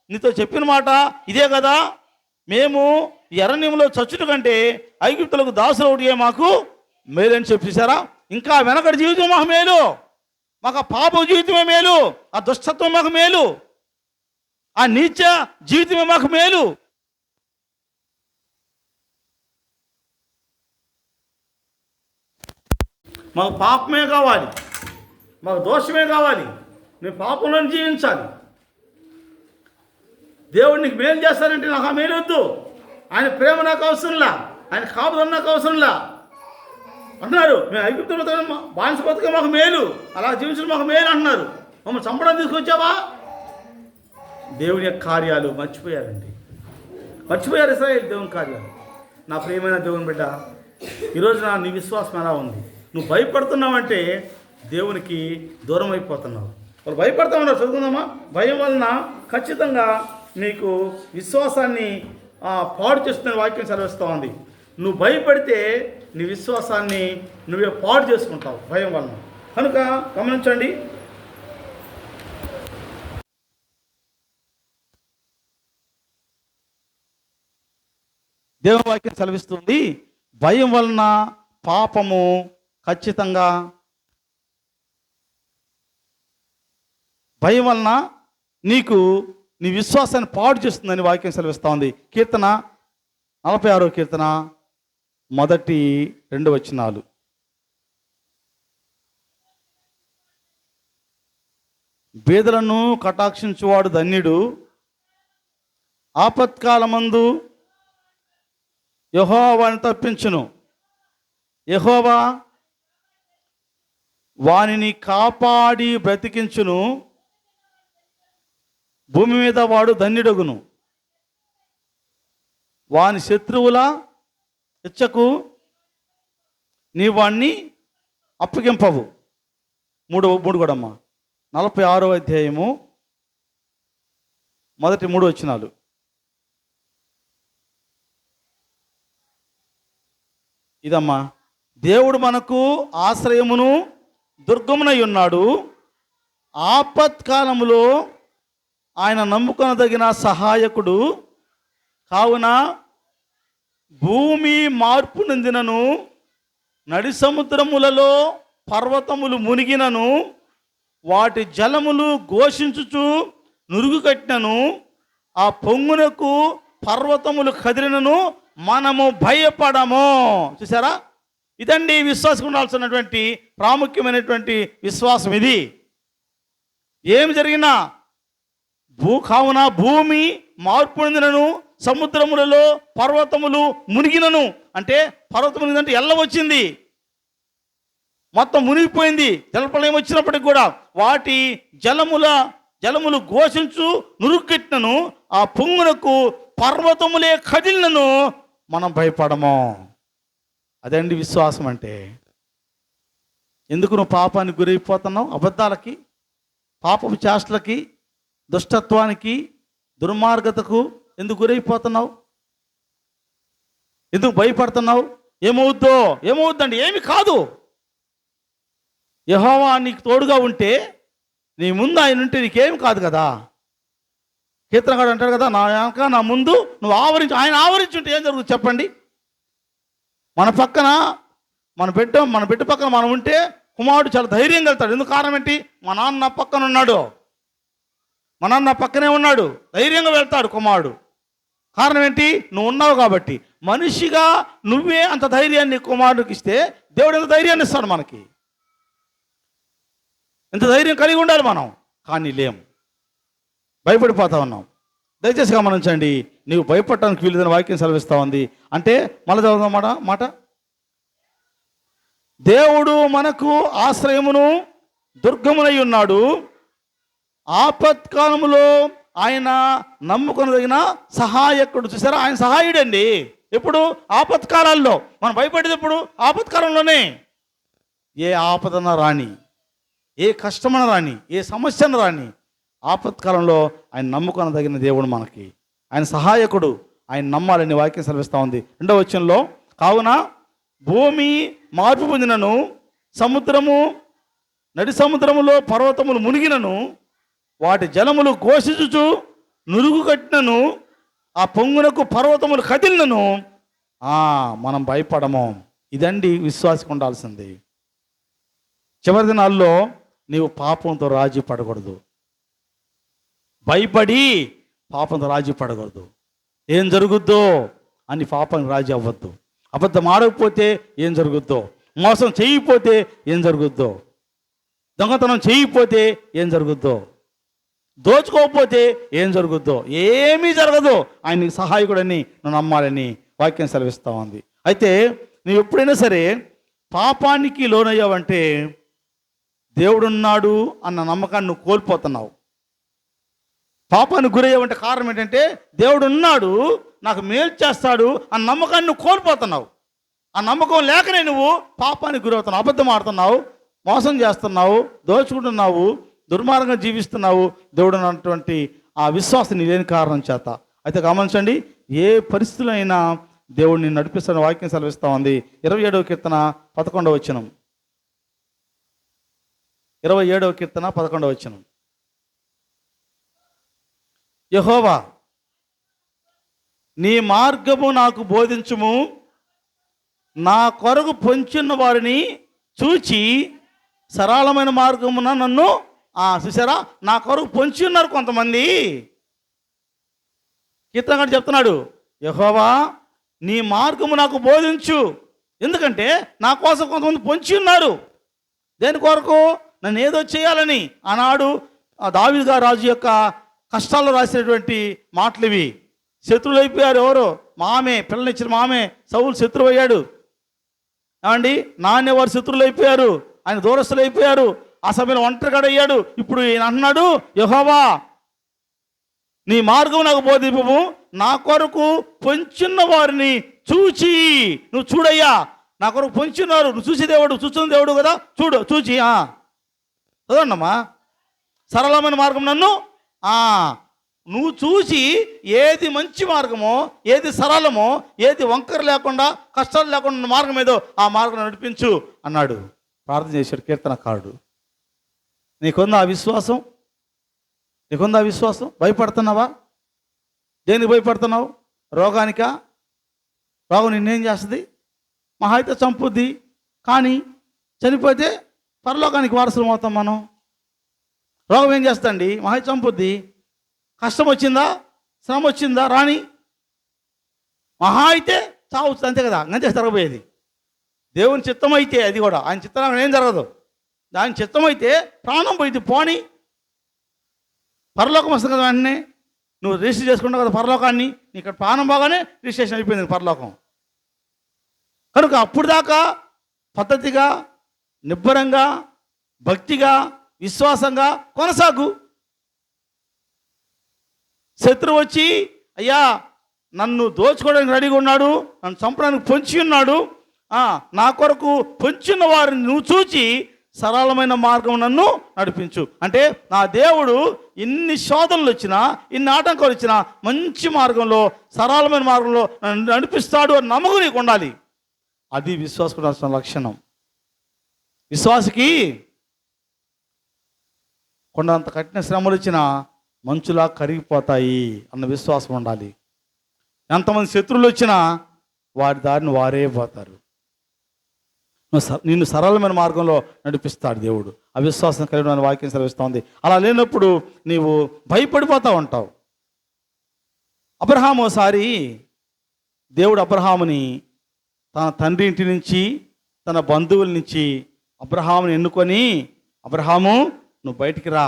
నీతో చెప్పిన మాట ఇదే కదా. మేము ఈ అరణ్యంలో చచ్చుట కంటే ఐగుప్తులకు దాసులు ఒకటి మాకు మేలని చెప్పేశారా. ఇంకా వెనకటి జీవితం మాకు మేలు, మాకు ఆ పాప జీవితమే మేలు, ఆ దుష్టత్వం మాకు మేలు, ఆ నీచ జీవితమే మాకు మేలు. మాకు పాపమే కావాలి, మాకు దోషమే కావాలి, నేను పాపంలో జీవించాలి. దేవుడు నీకు మేలు చేస్తానంటే నాకు ఆ మేలు వద్దు. ఆయన ప్రేమ నాకు అవసరంలా, ఆయన కాపుదల నాకు అవసరంలా అంటున్నారు. మేము ఐగుప్తులో బానిస బతుక మాకు మేలు, అలా జీవించడం మాకు మేలు అంటున్నారు. మమ్మల్ని చంపడం తీసుకొచ్చావా? దేవుని యొక్క కార్యాలు మర్చిపోయారండి, మర్చిపోయారు ఇశ్రాయేలు దేవుని కార్యాలు. నా ప్రియమైన దేవుని బిడ్డ, ఈరోజు నీ విశ్వాసం ఎలా ఉంది? నువ్వు భయపడుతున్నావంటే దేవునికి దూరం అయిపోతున్నావు. వాళ్ళు భయపడతా ఉన్నారు. చదువుకుందామా? భయం వలన ఖచ్చితంగా నీకు విశ్వాసాన్ని పాడు చేస్తున్న వాక్యం సెలవిస్తూ ఉంది. నువ్వు భయపడితే నీ విశ్వాసాన్ని నువ్వే పాడు చేసుకుంటావు భయం వలన. కనుక గమనించండి, దేవుని వాక్యం సెలవిస్తుంది, భయం వలన పాపము ఖచ్చితంగా, భయం వలన నీకు నీ విశ్వాసాన్ని పాడు చేస్తుందని వాక్యం సెలవిస్తూ ఉంది. కీర్తన 46వ కీర్తన 1-2 వచనాలు. బేదలను కటాక్షించువాడు ధన్యుడు, ఆపత్కాలమందు యెహోవా వారిని తప్పించును. యెహోవా వానిని కాపాడి బ్రతికించును, భూమి మీద వాడు ధన్యుడగును. వాని శత్రువుల ఇచ్చకు నీ వాణ్ణి అప్పగింపవు. 3 కూడా అమ్మా, 46వ అధ్యాయము 1-3 వచనాలు. ఇదమ్మా, దేవుడు మనకు ఆశ్రయమును దుర్గమునై ఉన్నాడు, ఆపత్కాలములో ఆయన నమ్ముకొనదగిన సహాయకుడు. కావున భూమి మార్పు నందినను, నడి సముద్రములలో పర్వతములు మునిగినను, వాటి జలములు ఘోషించుచు నురుగు కట్టినను, ఆ పొంగునకు పర్వతములు కదిలినను మనము భయపడము. చూసారా? ఇదండి విశ్వాసం ఉండాల్సినటువంటి ప్రాముఖ్యమైనటువంటి విశ్వాసం. ఇది ఏమి జరిగినా కావున భూమి మార్పు పొందినను, సముద్రములలో పర్వతములు మునిగినను. అంటే పర్వతం మునిగిందంటే ఎల్ల వచ్చింది, మొత్తం మునిగిపోయింది. జలప్రళయం వచ్చినప్పటికి కూడా వాటి జలములు ఘోషించు నురుగెట్టినను, ఆ పొంగునకు పర్వతములే కదిలినను, మనం భయపడము. అదండి విశ్వాసం అంటే. ఎందుకు నువ్వు పాపానికి గురైపోతున్నావు? అబద్ధాలకి, పాపపు చేష్టలకి, దుష్టత్వానికి, దుర్మార్గతకు ఎందుకు గురైపోతున్నావు? ఎందుకు భయపడుతున్నావు? ఏమవుద్దండి? ఏమి కాదు. యెహోవా నీకు తోడుగా ఉంటే, నీ ముందు ఆయన ఉంటే నీకేమి కాదు కదా. కీర్తనగాడు అంటాడు కదా, నా వెనక నా ముందు నువ్వు ఆయన ఆవరించుంటే ఏం జరుగుతుంది చెప్పండి? మన పక్కన మన బిడ్డ పక్కన మనం ఉంటే కుమారుడు చాలా ధైర్యంగా వెళ్తాడు. ఎందుకు? కారణం ఏంటి? మా నాన్న నా పక్కన ఉన్నాడు, మా నాన్న నా పక్కనే ఉన్నాడు, ధైర్యంగా వెళ్తాడు కుమారుడు. కారణం ఏంటి? నువ్వు ఉన్నావు కాబట్టి. మనిషిగా నువ్వే అంత ధైర్యాన్ని కుమారుడికి ఇస్తే దేవుడు ఎంత ధైర్యాన్ని ఇస్తాడు మనకి? ఎంత ధైర్యం కలిగి ఉండాలి మనం, కానీ లేం, భయపడిపోతా ఉన్నాం. దయచేసి గమనించండి, నీవు భయపడటానికి వీలుదని వాక్యం సెలవిస్తూ ఉంది. అంటే మళ్ళీ చదువుతాం మాట. దేవుడు మనకు ఆశ్రయమును దుర్గమునై ఉన్నాడు, ఆపత్కాలములో ఆయన నమ్ముకొనదగిన సహాయకుడు. చూసారా, ఆయన సహాయుడండి. ఎప్పుడు? ఆపత్కాలాల్లో. మనం భయపడేది ఎప్పుడు? ఆపత్కాలంలోనే. ఏ ఆపదన రాని, ఏ కష్టమన రాని, ఏ సమస్యను రాని, ఆపత్కాలంలో ఆయన నమ్ముకొనదగిన దేవుడు మనకి, ఆయన సహాయకుడు. ఆయన నమ్మాలని వాక్యం సెలవిస్తూ ఉంది. 2వ వచనంలో, కావున భూమి మార్పు పొందినను, నడి సముద్రములో పర్వతములు మునిగినను, వాటి జలములు ఘోషించుచు నురుగు కట్టినను, ఆ పొంగునకు పర్వతములు కదిలినను, మనం భయపడము. ఇదండి విశ్వాసకు ఉండాల్సింది. చివరి దినాల్లో నీవు పాపంతో రాజీ పడకూడదు, భయపడి పాపంతో రాజీ పడకూడదు. ఏం జరుగుద్దో అని పాపానికి రాజీ అవ్వద్దు. అబద్ధం ఆడకపోతే ఏం జరుగుద్దో, మోసం చేయకపోతే ఏం జరుగుద్దో, దొంగతనం చేయకపోతే ఏం జరుగుద్దో, దోచుకోకపోతే ఏం జరుగుద్దో, ఏమీ జరగదు. ఆయన సహాయకుడని నువ్వు నమ్మాలని వాక్యం సెలవిస్తూ ఉంది. అయితే నువ్వు ఎప్పుడైనా సరే పాపానికి లోనయ్యావంటే దేవుడున్నాడు అన్న నమ్మకాన్ని నువ్వు కోల్పోతున్నావు. పాపానికి గురయ్యావంటే కారణం ఏంటంటే దేవుడు ఉన్నాడు, నాకు మేలు చేస్తాడు అన్న నమ్మకాన్ని నువ్వు కోల్పోతున్నావు. ఆ నమ్మకం లేకనే నువ్వు పాపానికి గురవుతున్నావు, అబద్ధం ఆడుతున్నావు, మోసం చేస్తున్నావు, దోచుకుంటున్నావు, దుర్మార్గంగా జీవిస్తున్నావు. దేవుడు అన్నటువంటి ఆ విశ్వాసం లేని కారణం చేత. అయితే గమనించండి, ఏ పరిస్థితుల్లో అయినా దేవుడిని నడిపిస్తున్న వాక్యం సెలవిస్తూ ఉంది. 27వ కీర్తన 11వ వచనం. 27వ కీర్తన 11వ వచనం. యెహోవా, నీ మార్గము నాకు బోధించుము, నా కొరకు పొంచున్న వారిని చూచి సరళమైన మార్గమున నన్ను. చూసారా, నా కొరకు పొంచి ఉన్నారు కొంతమంది. కీర్తనగాడు చెప్తున్నాడు, యెహోవా నీ మార్గము నాకు బోధించు. ఎందుకంటే నా కోసం కొంతమంది పొంచి ఉన్నారు. దేని కొరకు? నన్ను ఏదో చేయాలని. ఆనాడు దావీదు గారు రాజు యొక్క కష్టాల్లో రాసినటువంటి మాటలు ఇవి. శత్రువులు అయిపోయారు. ఎవరు? మామే, పిల్లనిచ్చిన మామే సౌలు శత్రువు అయ్యాడు. ఏమండి, నాన్నేవారు శత్రువులు అయిపోయారు, ఆయన దూరస్తులు అయిపోయారు. ఆ సమయంలో ఒంటరిగాడు అయ్యాడు. ఇప్పుడు ఈయన అంటున్నాడు, యెహోవా నీ మార్గం నాకు బోధింపుము, నా కొరకు పొంచున్న వారిని చూచి. నువ్వు చూడయ్యా, నా కొరకు పొంచున్నారు. నువ్వు చూసి దేవుడు, చూస్తున్న దేవుడు కదా, చూచి చదవండమ్మా. సరళమైన మార్గం నన్ను నువ్వు చూసి ఏది మంచి మార్గమో, ఏది సరళమో, ఏది వంకర లేకుండా కష్టాలు లేకుండా మార్గం ఏదో ఆ మార్గం నడిపించు అన్నాడు. ప్రార్థన చేశాడు కీర్తనకారుడు. నీకుందా ఆ విశ్వాసం? నీకుందా ఆ విశ్వాసం? భయపడుతున్నావా? దేనికి భయపడుతున్నావు? రోగానికా? రోగం నిన్నేం చేస్తుంది? మహా అయితే చంపుద్ది. కానీ చనిపోతే పరలోకానికి వారసులం అవుతాం మనం. రోగం ఏం చేస్తుందండి? మహా అయితే చంపుద్ది. కష్టం వచ్చిందా, శ్రమ వచ్చిందా, రాని మహా అయితే చావచ్చు, అంతే కదా. అంతే జరగబోయేది. దేవుని చిత్తమైతే, అది కూడా ఆయన చిత్తం ఏం జరగదు. దాని చిత్తమైతే ప్రాణం పోయింది. పోని పరలోకం వస్తుంది కదా వెంటనే. నువ్వు రిజిస్టర్ చేసుకుంటావు కదా పరలోకాన్ని, నీ ఇక్కడ ప్రాణం బాగానే రిజిస్ట్రేషన్ అయిపోయింది పరలోకం. కనుక అప్పుడు దాకా పద్ధతిగా, నిబ్బరంగా, భక్తిగా, విశ్వాసంగా కొనసాగు. శత్రువు వచ్చి అయ్యా నన్ను దోచుకోవడానికి రెడీగా ఉన్నాడు, నన్ను చంపడానికి పొంచి ఉన్నాడు, నా కొరకు పొంచిన వారిని నువ్వు చూచి సరళమైన మార్గం నన్ను నడిపించు అంటే, నా దేవుడు ఇన్ని శోధనలు వచ్చినా, ఇన్ని ఆటంకాలు వచ్చినా మంచి మార్గంలో, సరళమైన మార్గంలో నన్ను నడిపిస్తాడు అని నమ్మకం నీకు ఉండాలి. అది విశ్వాసకు లక్షణం. విశ్వాసకి కొండంత కఠిన శ్రమలు వచ్చినా మంచులా కరిగిపోతాయి అన్న విశ్వాసం ఉండాలి. ఎంతమంది శత్రువులు వచ్చినా వారి దారిని వారే పోతారు. నిన్ను సరళమైన మార్గంలో నడిపిస్తాడు దేవుడు. అవిశ్వాసం కలిగిన వాక్యం సెలవిస్తోంది. అలా లేనప్పుడు నీవు భయపడిపోతూ ఉంటావు. అబ్రహాము ఒకసారి దేవుడు అబ్రహాముని తన తండ్రి ఇంటి నుంచి, తన బంధువుల నుంచి అబ్రహాముని ఎన్నుకొని, అబ్రహాము నువ్వు బయటికి రా,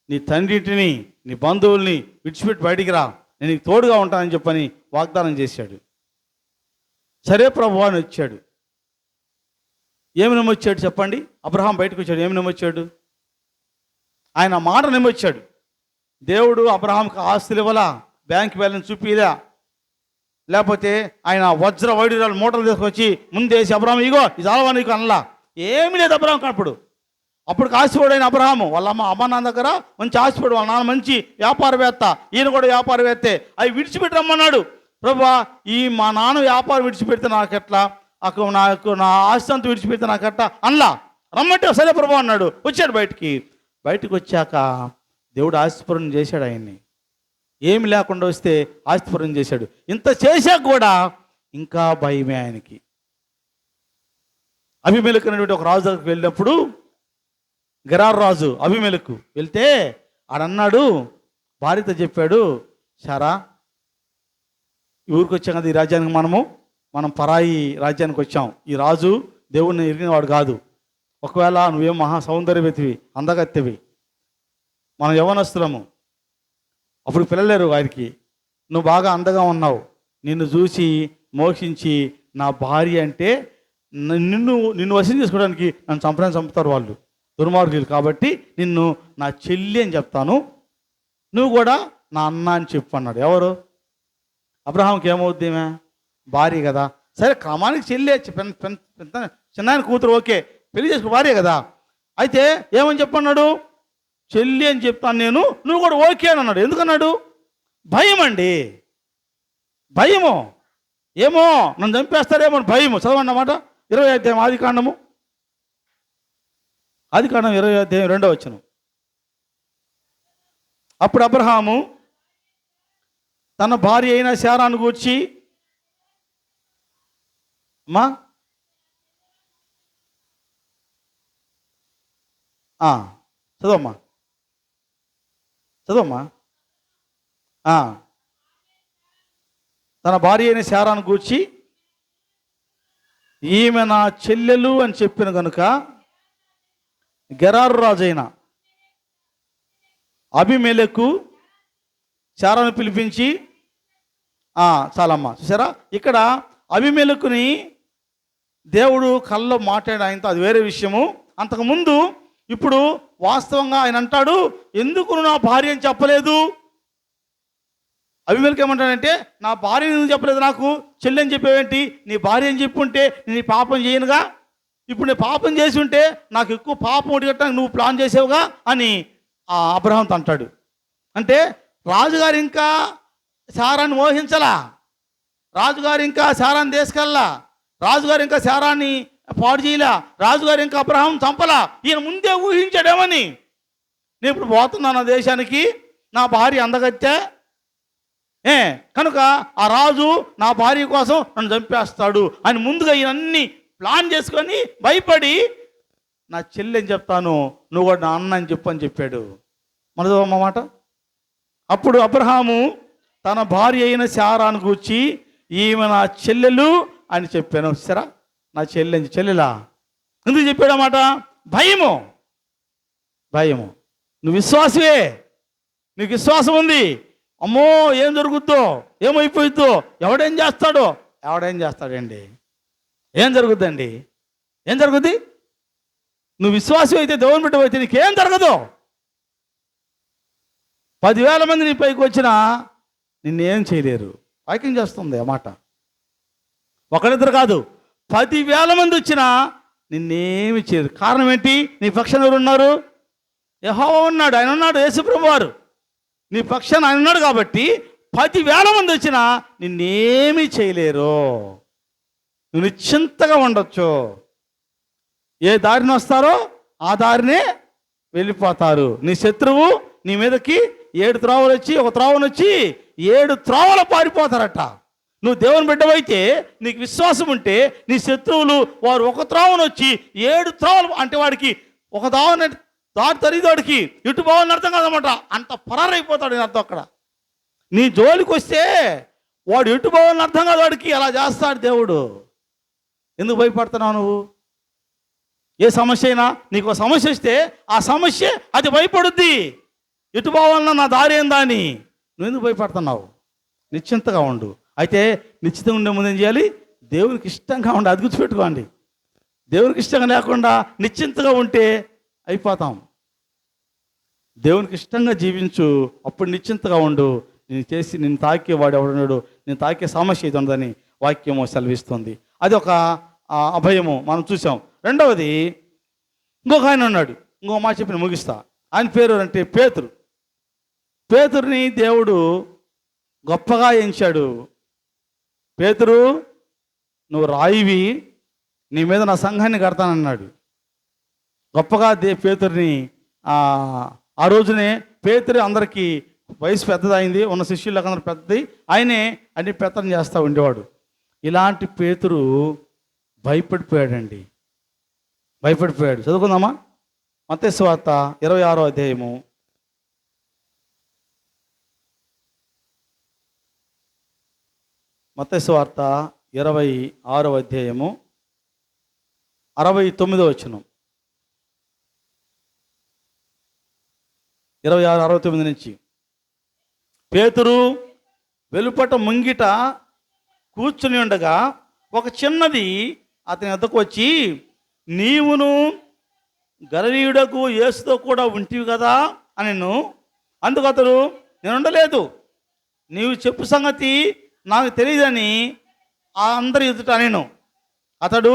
నీ తండ్రి ఇంటిని, నీ బంధువుల్ని విడిచిపెట్టి బయటికి రా, నేను నీకు తోడుగా ఉంటానని చెప్పని వాగ్దానం చేశాడు. సరే ప్రభువా అని వచ్చాడు. ఏమి నమ్మొచ్చాడు చెప్పండి? అబ్రహాం బయటకు వచ్చాడు, ఏమి నమ్మొచ్చాడు? ఆయన మాట నమ్మొచ్చాడు. దేవుడు అబ్రహాంకి ఆస్తులు ఇవ్వలా, బ్యాంక్ బ్యాలెన్స్ చూపిలా, లేకపోతే ఆయన వజ్ర వైడూర్యాలు మూటలు తీసుకొచ్చి ముందేసి అబ్రహాం ఇగో ఇది అలవా నీకు అనలా. ఏమీ లేదు అబ్రహాం అప్పుడు. అప్పుడు ఆశపడైన అబ్రహాము వాళ్ళ అమ్మ నాన్న దగ్గర మంచి ఆశపడు, వాళ్ళ నాన్న మంచి వ్యాపారవేత్త, ఈయన కూడా వ్యాపారవేత్తే. అవి విడిచిపెట్టి రమ్మన్నాడు. ప్రభువా ఈ మా నాన్న వ్యాపారం విడిచిపెడితే నాకెట్లా, నా ఆస్తి అంతా విడిచిపెడితే నాకెట్లా అనలా. రమ్మంటే సరే ప్రభు అన్నాడు. వచ్చాడు బయటికి వచ్చాక దేవుడు ఆస్తిపూర్ణం చేశాడు ఆయన్ని. ఏమి లేకుండా వస్తే ఆస్తిపూర్ణం చేశాడు. ఇంత చేశాక కూడా ఇంకా భయమే ఆయనకి. అబీమెలెకు అనేటువంటి ఒక రాజు దగ్గరికి వెళ్ళినప్పుడు, గెరారు రాజు అబీమెలెకు వెళ్తే ఆడన్నాడు, భార్యతో చెప్పాడు, సారా ఈ ఊరికి వచ్చాం కదా, ఈ రాజ్యానికి మనం పరాయి రాజ్యానికి వచ్చాం. ఈ రాజు దేవుణ్ణి ఎరిగినవాడు కాదు. ఒకవేళ నువ్వేం మహా సౌందర్యవతివి, అందగత్తెవి, మనం యవ్వనస్తులము, అప్పుడు పిల్లలేరు ఆయనకి, నువ్వు బాగా అందగా ఉన్నావు, నిన్ను చూసి మోహించి నా భార్య అంటే నిన్ను వశం చేసుకోవడానికి నన్ను చంపుతారు వాళ్ళు, దుర్మార్గులు. కాబట్టి నిన్ను నా చెల్లి అని చెప్తాను, నువ్వు కూడా నా అన్న అని చెప్పు అన్నాడు. ఎవరు? అబ్రహాంకి ఏమవుద్ది? ఏమే భార్య కదా. సరే క్రమానికి చెల్లి, చిన్న కూతురు ఓకే, పెళ్లి చేసుకో భార్య కదా. అయితే ఏమని చెప్పన్నాడు? చెల్లి అని చెప్తాను నేను, నువ్వు కూడా ఓకే అని అన్నాడు. ఎందుకన్నాడు? భయం అండి, భయము. ఏమో నన్ను చంపేస్తారేమో భయము. చదవండి అన్నమాట 20వ అధ్యాయం ఆదికాండము 20వ అధ్యాయం 2వ వచనం. అప్పుడు అబ్రహాము తన భార్య అయిన శారాను గూర్చి, అమ్మా చదవమ్మా తన భార్య అయిన శారాను గూర్చి, ఈమె నా చెల్లెలు అని చెప్పిన కనుక గెరారు రాజైన అబీమెలెకు శారాను పిలిపించి, చాలమ్మా. చూసారా, ఇక్కడ అబీమెలెకుని దేవుడు కల్లో మాట్లాడాడు ఆయనతో, అది వేరే విషయము. అంతకుముందు ఇప్పుడు వాస్తవంగా ఆయన అంటాడు, ఎందుకు నా భార్య అని చెప్పలేదు? అబీమెలెకు ఏమంటాడంటే, నా భార్య ఎందుకు చెప్పలేదు, నాకు చెల్లి అని చెప్పేవేంటి? నీ భార్య అని చెప్పుంటే నేను పాపం చేయనుగా, ఇప్పుడు నేను పాపం చేసి ఉంటే నాకు ఎక్కువ పాపం ఒడిగట్టడానికి నువ్వు ప్లాన్ చేసావుగా అని అబ్రహాంతో అంటాడు. అంటే రాజుగారు ఇంకా శారాన్ని మోహించలా, రాజుగారు ఇంకా శారాన్ని తీసుకెళ్ళా, రాజుగారు ఇంకా శారాన్ని పాడు చేయలా, రాజుగారు ఇంకా అబ్రహాం చంపలా. ఈయన ముందే ఊహించాడేమని, నేను ఇప్పుడు పోతున్నాను నా దేశానికి, నా భార్య అందగత్తె, కనుక ఆ రాజు నా భార్య కోసం నన్ను చంపేస్తాడు అని ముందుగా ఈయనన్నీ ప్లాన్ చేసుకొని భయపడి నా చెల్లి అని చెప్తాను, నువ్వు కూడా నా అన్న అని చెప్పని చెప్పాడు. మనదమ్మ మాట. అప్పుడు అబ్రహాము తన భార్య అయిన శారాను గూర్చి, ఈమె నా చెల్లెలు అని చెప్పాను. సరే నా చెల్లెలా ఎందుకు చెప్పాడు అన్నమాట? భయము. నువ్వు విశ్వాసవే, నీకు విశ్వాసం ఉంది, అమ్మో ఏం జరుగుద్దో, ఏమైపోయిద్దో, ఎవడేం చేస్తాడండి, ఏం జరుగుద్దండి, ఏం జరుగుద్ది? నువ్వు విశ్వాసం అయితే, దేవుని బిడ్డ అయితే నీకేం జరగదు. 10,000 మంది నీ పైకి వచ్చినా నిన్నేం చేయలేరు. వాక్యం చేస్తుంది ఆ మాట. ఒకరిద్దరు కాదు, 10,000 మంది వచ్చినా నిన్నేమి చేయరు. కారణం ఏంటి? నీ పక్షాన ఎవరు ఉన్నారు? యెహోవా ఉన్నాడు, ఆయన ఉన్నాడు, యేసుప్రభు వారు నీ పక్షాన ఆయన ఉన్నాడు. కాబట్టి 10,000 మంది వచ్చినా నిన్నేమీ చేయలేరు. నువ్వు నిశ్చింతగా ఉండొచ్చు. ఏ దారిని వస్తారో ఆ దారినే వెళ్ళిపోతారు. నీ శత్రువు నీ మీదకి 7 త్రోవలు వచ్చి, ఒక త్రోవను వచ్చి 7 త్రోవలు పారిపోతారట. నువ్వు దేవుని బిడ్డవైతే, నీకు విశ్వాసం ఉంటే, నీ శత్రువులు వారు ఒక త్రోవను వచ్చి 7 త్రోవలు, అంటే వాడికి ఒక దారి తరిగిదోడికి ఇటు పోవాలని అర్థం కాదన్నమాట. అంత పరారైపోతాడు నేను అర్థం. అక్కడ నీ జోలికి వస్తే వాడు ఎటు పోవాలని అర్థం కాదు వాడికి. అలా చేస్తాడు దేవుడు. ఎందుకు భయపడుతున్నావు నువ్వు? ఏ సమస్య అయినా నీకు ఒక సమస్య వస్తే ఆ సమస్య అది భయపడుద్ది. ఎటు పోవాలన్నా నా దారి ఏందా అని. నువ్వు ఎందుకు భయపడుతున్నావు? నిశ్చింతగా ఉండు. అయితే నిశ్చితంగా ఉండే ముందు ఏం చేయాలి? దేవునికి ఇష్టంగా ఉండి, అది గుర్తుపెట్టుకోండి. దేవునికి ఇష్టంగా లేకుండా నిశ్చింతగా ఉంటే అయిపోతాం. దేవునికి ఇష్టంగా జీవించు, అప్పుడు నిశ్చింతగా ఉండు. నిన్ను తాకే వాడు ఎవడున్నాడు, నేను తాకే సమస్య ఇది ఉండదని వాక్యము సెలవిస్తుంది. అది ఒక అభయము మనం చూసాం. రెండవది, ఇంకొక ఆయన ఉన్నాడు. ఇంకో మాట చెప్పి ముగిస్తా. ఆయన పేరు అంటే పేతురు. పేతురుని దేవుడు గొప్పగా ఎంచాడు. పేతురు, నువ్వు రాయివి, నీ మీద నా సంఘాన్ని కడతానన్నాడు. గొప్పగా పేతురుని ఆ రోజునే పేతురు అందరికీ వయసు పెద్దదైంది, ఉన్న శిష్యులకు అందరూ పెద్దది, ఆయనే అన్ని పెత్తనం చేస్తూ ఉండేవాడు. ఇలాంటి పేతురు భయపడిపోయాడండి, భయపడిపోయాడు. చదువుకుందామా? మత్తయి సువార్త 26వ అధ్యాయము. మత్తయి సువార్త 26వ అధ్యాయము 69వ వచనం. 26-69 నుంచి. పేతురు వెలుపట ముంగిట కూర్చుని ఉండగా ఒక చిన్నది అతని వద్దకు వచ్చి, నీవును గలిలయుడకు యేసుతో కూడా ఉంటివి కదా అనెను. అందుకు అతడు, నేను ఉండలేదు, నీవు చెప్పు సంగతి నాకు తెలియదని అందరి ఎదుట అనెను. అతడు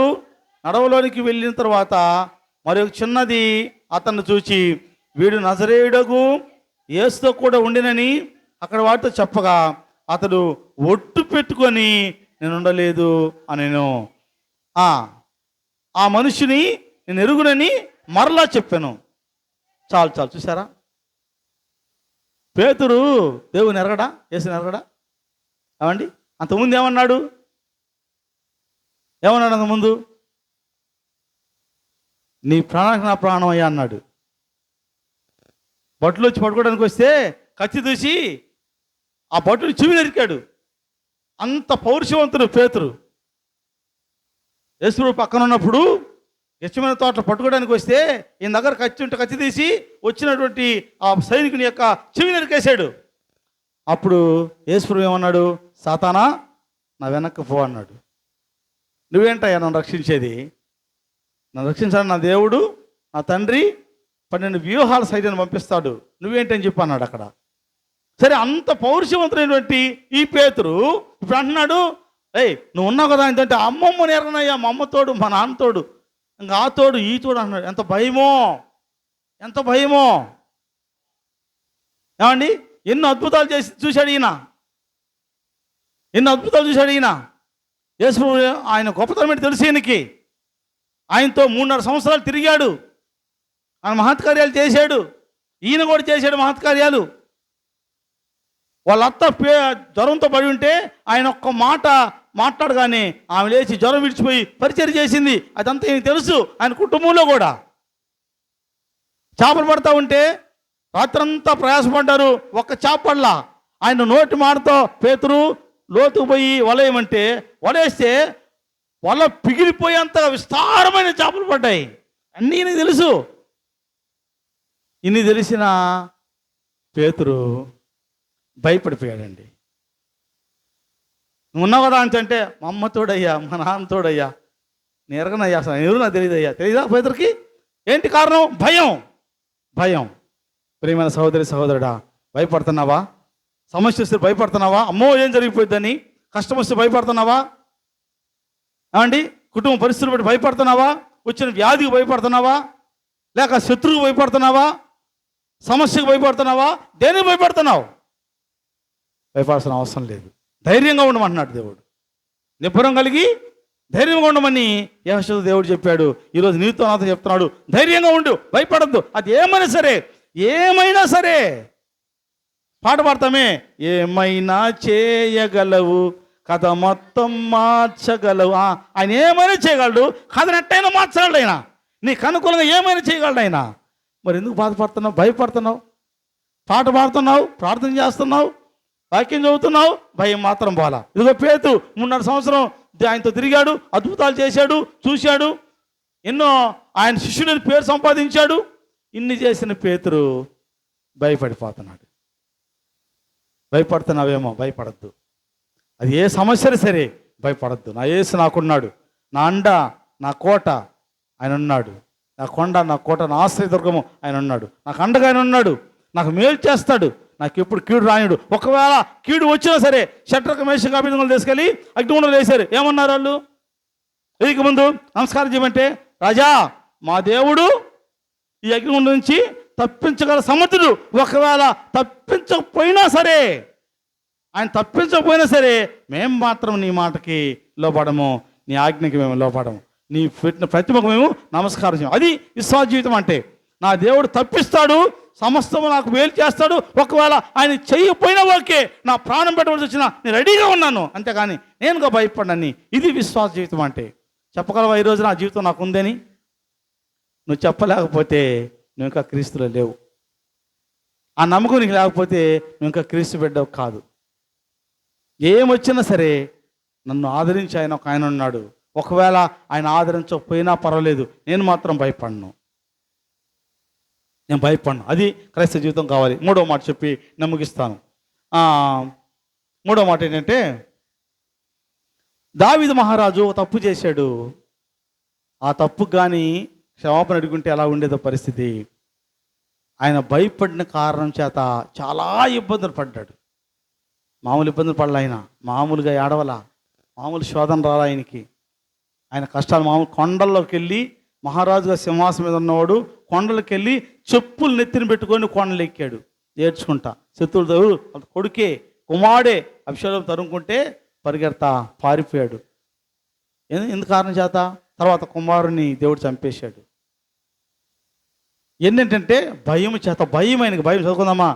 నడవలోనికి వెళ్ళిన తర్వాత మరి ఒక చిన్నది అతన్ని చూచి, వీడు నజరేయుడకు యేసుతో కూడా ఉండినని అక్కడ వాటితో చెప్పగా అతడు ఒట్టు పెట్టుకొని, నేను ఉండలేదు అనెను. ఆ మనిషిని నేను ఎరుగునని మరలా చెప్పాను. చాలు చూసారా? పేతురు దేవుని ఎరగడా, యేసుని ఎరగడా? ఏమండి? అంతకుముందు ఏమన్నాడు? అంతకుముందు, నీ ప్రాణానికి నా ప్రాణం అయ్యా అన్నాడు. బట్టలు వచ్చి పట్టుకోవడానికి వస్తే కత్తి దూసి ఆ బట్టలు చెవి నరికాడు. అంత పౌరుషవంతుడు పేతురు. యేసు పక్కన ఉన్నప్పుడు గెత్సేమనే తోటలో పట్టుకోవడానికి వస్తే ఈయన దగ్గర కత్తి ఉంటే కత్తి తీసి వచ్చినటువంటి ఆ సైనికుని యొక్క చెవి నరికేశాడు. అప్పుడు యేసు ఏమన్నాడు? సాతానా, నా వెనక్కి పో అన్నాడు. నువ్వేంటయ్యా నన్ను రక్షించేది? నన్ను రక్షించాలని నా దేవుడు, నా తండ్రి 12 వ్యూహాల సైన్యాన్ని పంపిస్తాడు, నువ్వేంటని చెప్పి అన్నాడు అక్కడ. సరే, అంత పౌరుషవంతుడైనటువంటి ఈ పేతురు ఇప్పుడు అంటున్నాడు, నువ్వు ఉన్నావు కదా ఏంటంటే, అమ్మమ్మ నేరనయ్యా, మా అమ్మతోడు, మా నాన్నతోడు, ఇంకా ఆ తోడు ఈ తోడు అన్నాడు. ఎంత భయమో ఏమండి? ఎన్నో అద్భుతాలు చూశాడు ఈయన. యేసు ఆయన గొప్పతనం ఏంటి తెలుసు ఈయనకి. ఆయనతో 3.5 సంవత్సరాలు తిరిగాడు, ఆయన మహత్కార్యాలు చేశాడు. ఈయన కూడా చేశాడు మహత్కార్యాలు. వాళ్ళ అత్త జ్వరంతో పడి ఉంటే ఆయన ఒక్క మాట మాట్లాడగానే ఆమె లేచి జ్వరం విడిచిపోయి పరిచయం చేసింది. అదంతా ఈయన తెలుసు. ఆయన కుటుంబంలో కూడా చేపలు పడతా ఉంటే రాత్రంతా ప్రయాసపడ్డారు, ఒక్క చేప పడలా. ఆయన నోటి మాటతో పేతురు లోతుకు పోయి వలయమంటే వలేస్తే వల పిగిలిపోయేంతగా విస్తారమైన చేపలు పడ్డాయి. అన్నీ ఈయనకి తెలుసు. ఇన్ని తెలిసిన పేతురు భయపడిపోయాడండి. నువ్వు ఉన్నావు కదా అంటే మా అమ్మ తోడయ్యా, మా నాన్న తోడయ్యా, నేను ఎరగనయ్యా, అసలు ఎవరు నాకు తెలియదయ్యా. తెలియదా పేతురికి? ఏంటి కారణం? భయం. భయం. ప్రియమైన సహోదరి సహోదరుడా, భయపడుతున్నావా? సమస్య వస్తే భయపడుతున్నావా? అమ్మో ఏం జరిగిపోయిందని. కష్టం వస్తే భయపడుతున్నావా? ఏమండి, కుటుంబ పరిస్థితులు బట్టి భయపడుతున్నావా? వచ్చిన వ్యాధికి భయపడుతున్నావా? లేక శత్రువుకు భయపడుతున్నావా? సమస్యకు భయపడుతున్నావా? దేనికి భయపడుతున్నావు? భయపడాల్సిన అవసరం లేదు. ధైర్యంగా ఉండమంటున్నాడు దేవుడు. నిబ్బరం కలిగి ధైర్యంగా ఉండమని యెహోషువ దేవుడు చెప్పాడు. ఈరోజు నీతో నాతో చెప్తున్నాడు, ధైర్యంగా ఉండు, భయపడద్దు. అది ఏమైనా సరే, ఏమైనా సరే. పాట పాడతామే, ఏమైనా చేయగలవు, కథ మొత్తం మార్చగలవు. ఆయన ఏమైనా చేయగలడు, కథను ఎట్టయినా మార్చగలడు. ఆయన నీకు అనుకూలంగా ఏమైనా చేయగలడు ఆయన. మరి ఎందుకు బాధపడుతున్నావు, భయపడుతున్నావు? పాట పాడుతున్నావు, ప్రార్థన చేస్తున్నావు, వాక్యం చదువుతున్నావు, భయం మాత్రం పోలా. ఇదిగో పేతురు 3.5 సంవత్సరం ఆయనతో తిరిగాడు, అద్భుతాలు చేశాడు, చూశాడు, ఎన్నో ఆయన శిష్యుడిని పేరు సంపాదించాడు. ఇన్ని చేసిన పేతురు భయపడిపోతున్నాడు. భయపడుతున్నావేమో, భయపడద్దు. అది ఏ సమస్య సరే భయపడద్దు. నా యేసు నాకున్నాడు, నా అండ, నా కోట ఆయన ఉన్నాడు, నా కొండ, నా కోట, నా ఆశ్రయదుర్గము ఆయన ఉన్నాడు, నాకు అండగా ఆయన ఉన్నాడు, నాకు మేలు చేస్తాడు, నాకు ఎప్పుడు కీడు రాయుడు. ఒకవేళ కీడు వచ్చినా సరే, షట్రక మేషక అభినందనలు తీసుకెళ్ళి అగ్నిగుండంలో వేశారు. ఏమన్నారు వాళ్ళు? ఎదికి ముందు నమస్కారం చేయమంటే, రాజా మా దేవుడు ఈ అగ్నిగుండం నుంచి తప్పించగల సమర్థుడు. ఒకవేళ తప్పించకపోయినా సరే, ఆయన తప్పించకపోయినా సరే, మేము మాత్రం నీ మాటకి లోపడము, నీ ఆజ్ఞకి మేము లోపడము, నీ పెట్టిన ప్రతిమకు మేము నమస్కారం చేయము. అది విశ్వాస జీవితం అంటే. నా దేవుడు తప్పిస్తాడు, సమస్తము నాకు మేలు చేస్తాడు. ఒకవేళ ఆయన చెయ్యపోయినా ఓకే, నా ప్రాణం పెట్టవలసి వచ్చినా నేను రెడీగా ఉన్నాను, అంతేగాని నేనుగా భయపడని. ఇది విశ్వాస జీవితం అంటే. చెప్పగలవా ఈరోజు నా జీవితం నాకు ఉందని? నువ్వు చెప్పలేకపోతే నువ్వు ఇంకా క్రీస్తులో లేవు. ఆ నమ్మకం నీకు లేకపోతే నువ్వు ఇంకా క్రీస్తు బిడ్డవు కాదు. ఏమొచ్చినా సరే నన్ను ఆదరించి ఆయన ఒక ఆయన ఉన్నాడు. ఒకవేళ ఆయన ఆదరించకపోయినా పర్వాలేదు, నేను మాత్రం భయపడను, నేను భయపడను. అది క్రైస్తవ జీవితం కావాలి. 3వ మాట చెప్పి నేను ముగిస్తాను. 3వ మాట ఏంటంటే, దావీదు మహారాజు ఒక తప్పు చేశాడు. ఆ తప్పుకు కానీ క్షమాపణ అడుగుంటే ఎలా ఉండేదో పరిస్థితి. ఆయన భయపడిన కారణం చేత చాలా ఇబ్బందులు పడ్డాడు. మామూలు ఇబ్బందులు పడలే ఆయన, మామూలుగా ఏడవల, మామూలు శోధన రాలా ఆయనకి. ఆయన కష్టాలు మామూలు. కొండల్లోకి వెళ్ళి, మహారాజుగా సింహాసనం మీద ఉన్నవాడు కొండలకు వెళ్ళి చెప్పులు నెత్తిన పెట్టుకొని కొండలు ఎక్కాడు ఏడ్చుకుంటా. శత్రువులు కొడుకే, కుమారుడే అభిషేకం తరుముకుంటే పరిగెడతా పారిపోయాడు. ఎందుకు కారణం చేత? తర్వాత కుమారుని దేవుడు చంపేశాడు. ఏంటంటే భయం చేత. భయం ఆయనకి. భయం. చదువుకుందామా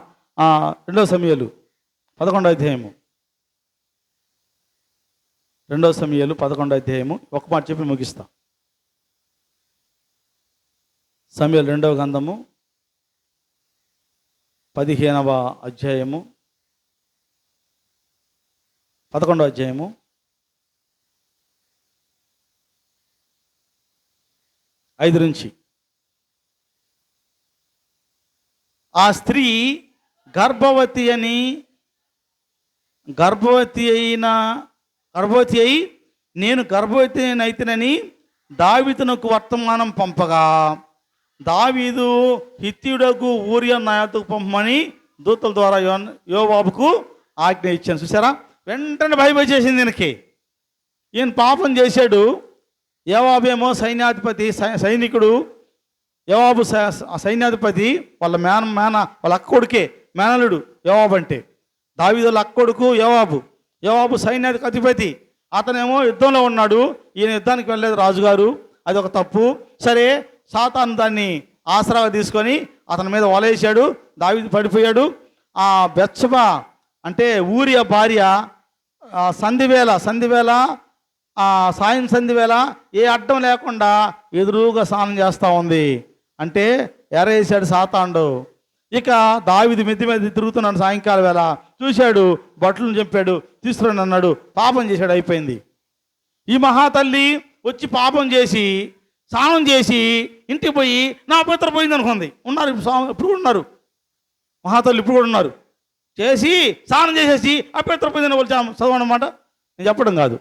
2 సమూయేలు 11వ అధ్యాయము. 2 సమూయేలు 11వ అధ్యాయము. ఒక మాట చెప్పి ముగిస్తా. సమూయేలు 2వ గ్రంథము 15వ అధ్యాయము 11వ అధ్యాయము 5 నుంచి. ఆ స్త్రీ గర్భవతి అయి నేను గర్భవతి అయితేనని దావీదునకు వర్తమానం పంపగా, దావీదు హిత్తీయుడకు ఊరియా నాయకుకు పంపమని దూతల ద్వారా యోవాబుకు ఆజ్ఞ ఇచ్చాను. చూసారా, వెంటనే భయపడిచేసింది ఈయనకి. ఈయన పాపం చేశాడు. యోవాబేమో సైన్యాధిపతి, సైనికుడు. యోవాబు సైన్యాధిపతి, వాళ్ళ వాళ్ళ అక్క కొడుకే మేనలుడు యోవాబు అంటే. దావీదు వాళ్ళ అక్క కొడుకు యోవాబు. యోవాబు సైన్యాధిపతి, అతనేమో యుద్ధంలో ఉన్నాడు. ఈయన యుద్ధానికి వెళ్ళలేదు రాజుగారు. అది ఒక తప్పు. సరే, సాతాను దాన్ని ఆసరాగా తీసుకొని అతని మీద వలేశాడు. దావీదు పడిపోయాడు. ఆ బెత్షెబా అంటే ఊరియా భార్య సంధివేళ సాయం సంధివేళ ఏ అడ్డం లేకుండా ఎదురుగా స్నానం చేస్తూ ఉంది. అంటే ఎరేసాడు సాతాండు. ఇక దావీదు మిద్ది మీద తిరుగుతున్నాడు. సాయంకాలం వేళ చూశాడు, బట్టలను చెప్పాడు, తీసుకురండి అన్నాడు. పాపం చేశాడు, అయిపోయింది. ఈ మహాతల్లి వచ్చి పాపం చేసి స్నానం చేసి ఇంటికి పోయి నా పుత్ర పోయింది అనుకుంది. ఉన్నారు ఇప్పుడు ఉన్నారు. మహాతల్లు ఇప్పుడు కూడా ఉన్నారు. చేసి స్నానం చేసేసి అపవిత్రపోయిందని వాళ్ళు చదవడం అన్నమాట. నేను చెప్పడం కాదు.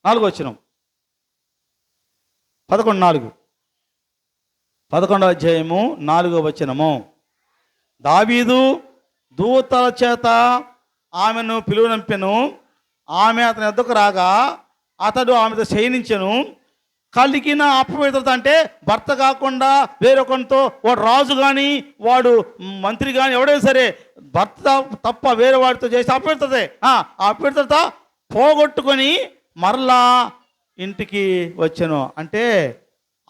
4వ వచనం, 11:4, 11వ అధ్యాయము 4వ వచనము. దావీదు దూతల చేత ఆమెను పిలువనంపెను. ఆమె అతని వద్దకు రాగా అతడు ఆమెతో శయనించెను. కలిగిన అపవిత్రత అంటే భర్త కాకుండా వేరొకరితో, వాడు రాజు కానీ వాడు మంత్రి కానీ ఎవడైనా సరే భర్త తప్ప వేరే వాడితో చేసే అపవిత్రతే. ఆ అపవిత్రత పోగొట్టుకొని మరలా ఇంటికి వచ్చాను. అంటే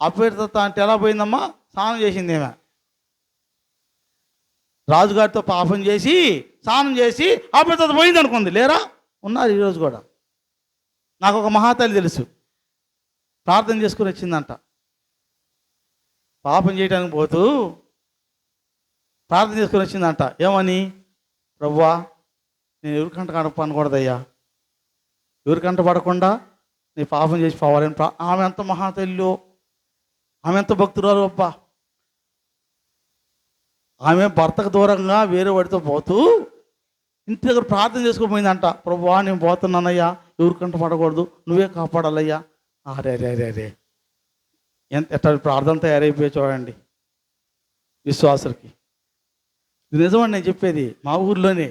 అపవిత్రత అంటే ఎలా పోయిందమ్మా? స్నానం చేసింది ఏమే. రాజుగారితో పాపం చేసి స్నానం చేసి అపవిత్రత పోయింది అనుకుంది. లేరా? ఉన్నారు ఈరోజు కూడా. నాకు ఒక మహాతల్లి తెలుసు, ప్రార్థన చేసుకుని వచ్చిందంట. పాపం చేయడానికి పోతూ ప్రార్థన చేసుకుని వచ్చిందంట. ఏమని? ప్రభువా, నేను ఎవరికంట కనపడకూడదయ్యా, ఎవరికంట పడకుండా నీ పాపం చేసి పోవాలని. ఆమె ఎంత మహాతల్లిలో, ఆమె ఎంత భక్తురాలు అబ్బా. ఆమె భర్తకు దూరంగా వేరే వాడితో పోతూ ఇంటి దగ్గర ప్రార్థన చేసుకోపోయిందంట. ప్రభువా, నేను పోతున్నానయ్యా, ఎవరికంట పడకూడదు, నువ్వే కాపాడాలయ్యా. అరే రే రే రే ఎట్లా ప్రార్థన తయారైపోయి చూడండి విశ్వాసులకి. ఇది నిజమని నేను చెప్పేది, మా ఊర్లోనే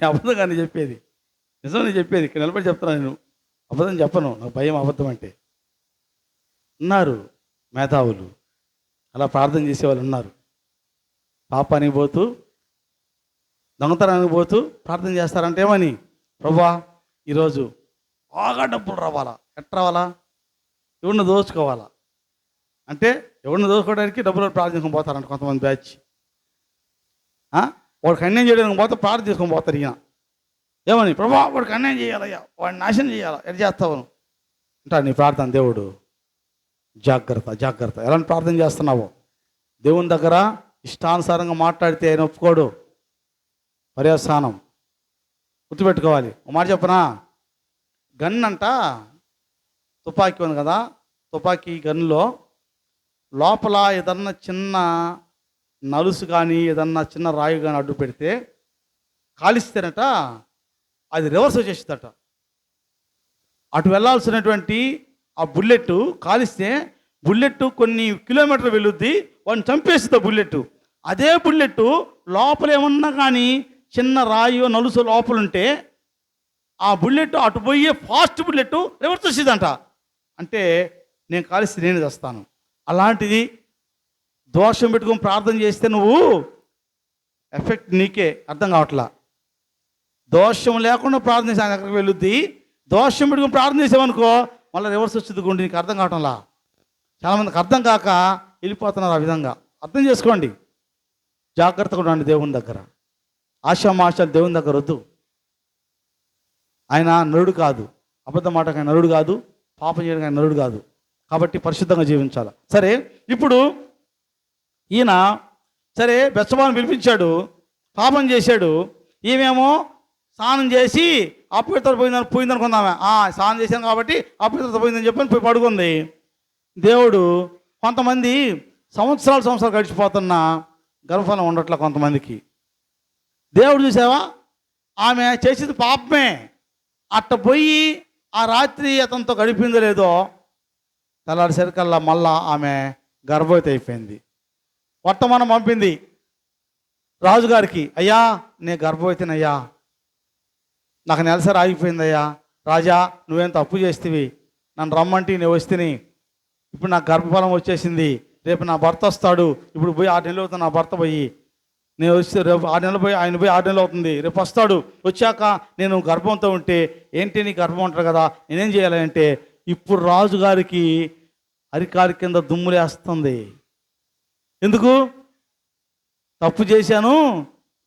అబద్ధంగా నేను చెప్పేది, నిజం నేను చెప్పేది. ఇక్కడ నిలబడి చెప్తున్నాను, నేను అబద్ధం చెప్పను, నాకు భయం అబద్ధం అంటే. ఉన్నారు మేధావులు, అలా ప్రార్థన చేసేవాళ్ళు ఉన్నారు. పాపానికి పోతూ దొంగతనానికి పోతూ ప్రార్థన చేస్తారంటే ఏమని? ప్రభువా, ఈరోజు బాగా డబ్బులు రావాలా. ఎట్లా రావాలా? ఎవరిని దోచుకోవాలా అంటే ఎవరిని దోచుకోవడానికి డబ్బులు ప్రార్థించుకొని పోతారంట కొంతమంది బ్యాచ్. వాడికి అన్యాయం చేయడానికి పోతే ప్రార్థన చేసుకొని పోతారు. ఈయన ఏమని? ప్రభువా, వాడికి అన్యాయం చేయాలయ్యా, వాడిని నాశనం చేయాలా, ఎట్లా చేస్తావు అంటాడు. నీ ప్రార్థన దేవుడు జాగ్రత్త జాగ్రత్త. ఎలాంటి ప్రార్థన చేస్తున్నావు? దేవుని దగ్గర ఇష్టానుసారంగా మాట్లాడితే ఆయన ఒప్పుకోడు. పర్యవసానం గుర్తుపెట్టుకోవాలి. ఒక మాట చెప్పనా? గన్ అంట, తుపాకీ ఉంది కదా, తుపాకీ గన్లో లోపల ఏదన్నా చిన్న నలుసు కానీ ఏదన్నా చిన్న రాయి కానీ అడ్డు పెడితే కాలిస్తేనట అది రివర్స్ వచ్చేస్తుందట. అటు వెళ్ళాల్సినటువంటి ఆ బుల్లెట్ కాలిస్తే బుల్లెట్ కొన్ని కిలోమీటర్లు వెళ్ళుద్ది, వాడిని చంపేస్తుంది బుల్లెట్. అదే బుల్లెట్ లోపల ఏమన్నా కానీ చిన్న రాయి నలుసు లోపల ఉంటే ఆ బుల్లెట్ అటు పోయే ఫాస్ట్ బుల్లెట్ రివర్స్ వచ్చేదంట. అంటే నేను కాలిస్తే నేను చేస్తాను. అలాంటిది దోషం పెట్టుకొని ప్రార్థన చేస్తే నువ్వు ఎఫెక్ట్ నీకే అర్థం కావట్లా. దోషం లేకుండా ప్రార్థన చేసి అక్కడికి వెళ్ళుద్ది. దోషం పెట్టుకొని ప్రార్థన చేసామనుకో మళ్ళీ రివర్స్ వచ్చేది గుండి. నీకు అర్థం కావటంలా. చాలామందికి అర్థం కాక వెళ్ళిపోతున్నారు ఆ విధంగా. అర్థం చేసుకోండి, జాగ్రత్తగా ఉండండి దేవుని దగ్గర. ఆశామాషాలు దేవుని దగ్గర వద్దు. ఆయన నరుడు కాదు, అబద్ధం మాటకు ఆయన నరుడు కాదు, పాపం చేయడానికి ఆయన నరుడు కాదు. కాబట్టి పరిశుద్ధంగా జీవించాలి. సరే, ఇప్పుడు ఈయన సరే బెత్షెబాను పిలిపించాడు, పాపం చేశాడు. ఈమెమో స్నానం చేసి అపవిత్రత పోయిందనుకుందామే. స్నానం చేశాను కాబట్టి అపవిత్రత పోయిందని చెప్పని పోయి పడుకుంది. దేవుడు కొంతమంది సంవత్సరాలు గడిచిపోతున్న గర్భఫలం ఉండట్ల కొంతమందికి. దేవుడు చూసావా, ఆమె చేసేది పాపమే. అట్ట పోయి ఆ రాత్రి అతనితో గడిపిందో లేదో తెల్లారిసరికల్లా మళ్ళా ఆమె గర్భవతి అయిపోయింది. వర్తమానం పంపింది రాజుగారికి, అయ్యా నేను గర్భవతినయ్యా, నాకు నెలసరి ఆగిపోయిందయ్యా, రాజా నువ్వేం తప్పు చేస్తేవి, నన్ను రమ్మంటే నేను వస్తేని, ఇప్పుడు నాకు గర్భఫలం వచ్చేసింది, రేపు నా భర్త వస్తాడు, ఇప్పుడు పోయి 6 నెలలు అవుతుంది నా భర్త పోయి, నేను వస్తే రేపు 6 నెలలు పోయి ఆయన పోయి 6 నెలలు అవుతుంది, రేపు వస్తాడు, వచ్చాక నేను గర్భంతో ఉంటే ఏంటి నీ గర్భం ఉంటారు కదా, నేనేం చేయాలి అంటే ఇప్పుడు రాజుగారికి అరికారి కింద దుమ్ములేస్తుంది. ఎందుకు? తప్పు చేశాను,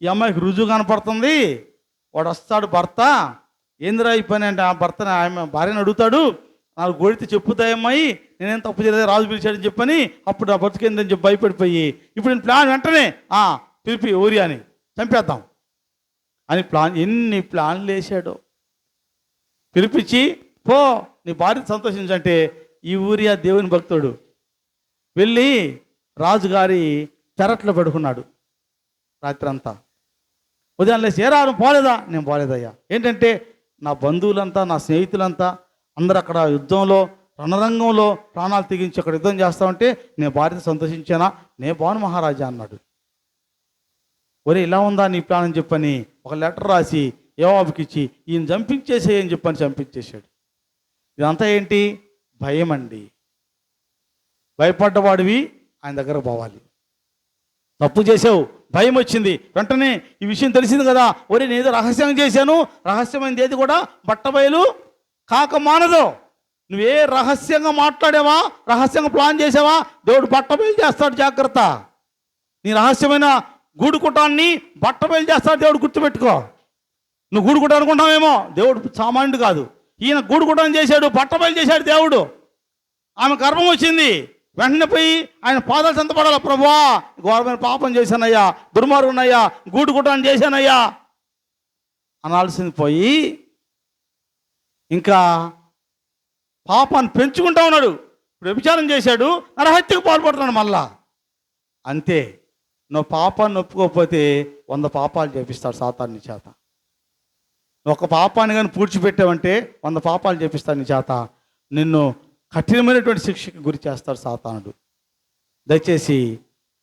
ఈ అమ్మాయికి రుజువు కనపడుతుంది, వాడు వస్తాడు భర్త, ఏందిరా ఈ పని అంటే ఆ భర్తని ఆమె భార్యను అడుగుతాడు, నాకు గొడితే చెప్పుతాయమ్మాయి నేనేం తప్పు చేయలేదు, రాజు పిలిచాడని చెప్పని అప్పుడు నా బతుకేందని చెప్పి భయపడిపోయి ఇప్పుడు నేను ప్లాన్ వెంటనే పిలిపి ఊరియాని చంపేద్దాం అని ఎన్ని ప్లాన్లు వేసాడో. పిలిపించి పో నీ భార్య సంతోషించంటే ఈ ఊరియా దేవుని భక్తుడు వెళ్ళి రాజుగారి పెరట్లో పడుకున్నాడు. రాత్రి అంతా. ఉదయం లేచి ఏరా నువ్వు పోలేదా? నేను పోలేదయ్యా. ఏంటంటే నా బంధువులంతా, నా స్నేహితులంతా అందరూ అక్కడ యుద్ధంలో, రణరంగంలో ప్రాణాలు తెగించి అక్కడ యుద్ధం చేస్తా ఉంటే నేను భార్యతో సంతోషించానా? నేను బాను మహారాజా అన్నాడు. ఒరే ఇలా ఉందా నీ ప్లాన్ అని చెప్పని ఒక లెటర్ రాసి యోవాబుకి ఇచ్చి ఈయన చంపించేసేయని చెప్పని చంపించేశాడు. ఇదంతా ఏంటి? భయం అండి. భయపడ్డవాడివి ఆయన దగ్గర పోవాలి. తప్పు చేసావు, భయం వచ్చింది, వెంటనే ఈ విషయం తెలిసింది కదా, ఒరే నేను ఏదో రహస్యంగా చేశాను, రహస్యమైనది ఏది కూడా బట్టబయలు కాక మానదు. నువ్వే రహస్యంగా మాట్లాడావా, రహస్యంగా ప్లాన్ చేసావా, దేవుడు బట్టబయలు చేస్తాడు. జాగ్రత్త. నీ రహస్యమైన గూడుకుటాన్ని బట్టబయలు చేస్తాడు దేవుడు, గుర్తుపెట్టుకో. నువ్వు గూడుకుట అనుకుంటావేమో, దేవుడు సామాన్యుడు కాదు. ఈయన గూడుకుటాన్ని చేశాడు, బట్టబయలు చేశాడు దేవుడు. ఆమె గర్భం వచ్చింది, వెంటనే పోయి ఆయన పాదాలు చెంతపడాలి. ప్రభువా ఘోరమైన పాపం చేశానయ్యా, దుర్మార్గునయ్యా, గూడుకుటాన్ని చేశానయ్యా అనాల్సింది పోయి ఇంకా పాపాన్ని పెంచుకుంటా ఉన్నాడు. వ్యభిచారం చేశాడు, నరహత్యకు పాల్పడుతున్నాడు మళ్ళా. అంతే, నువ్వు పాపాన్ని ఒప్పుకోకపోతే 100 పాపాలు చేపిస్తాడు సాతాను నీ చేత. ఒక పాపాన్ని కానీ పూడ్చిపెట్టావంటే 100 పాపాలు చేపిస్తాడు నీ చేత. నిన్ను కఠినమైనటువంటి శిక్షకి గురి చేస్తాడు సాతానుడు. దయచేసి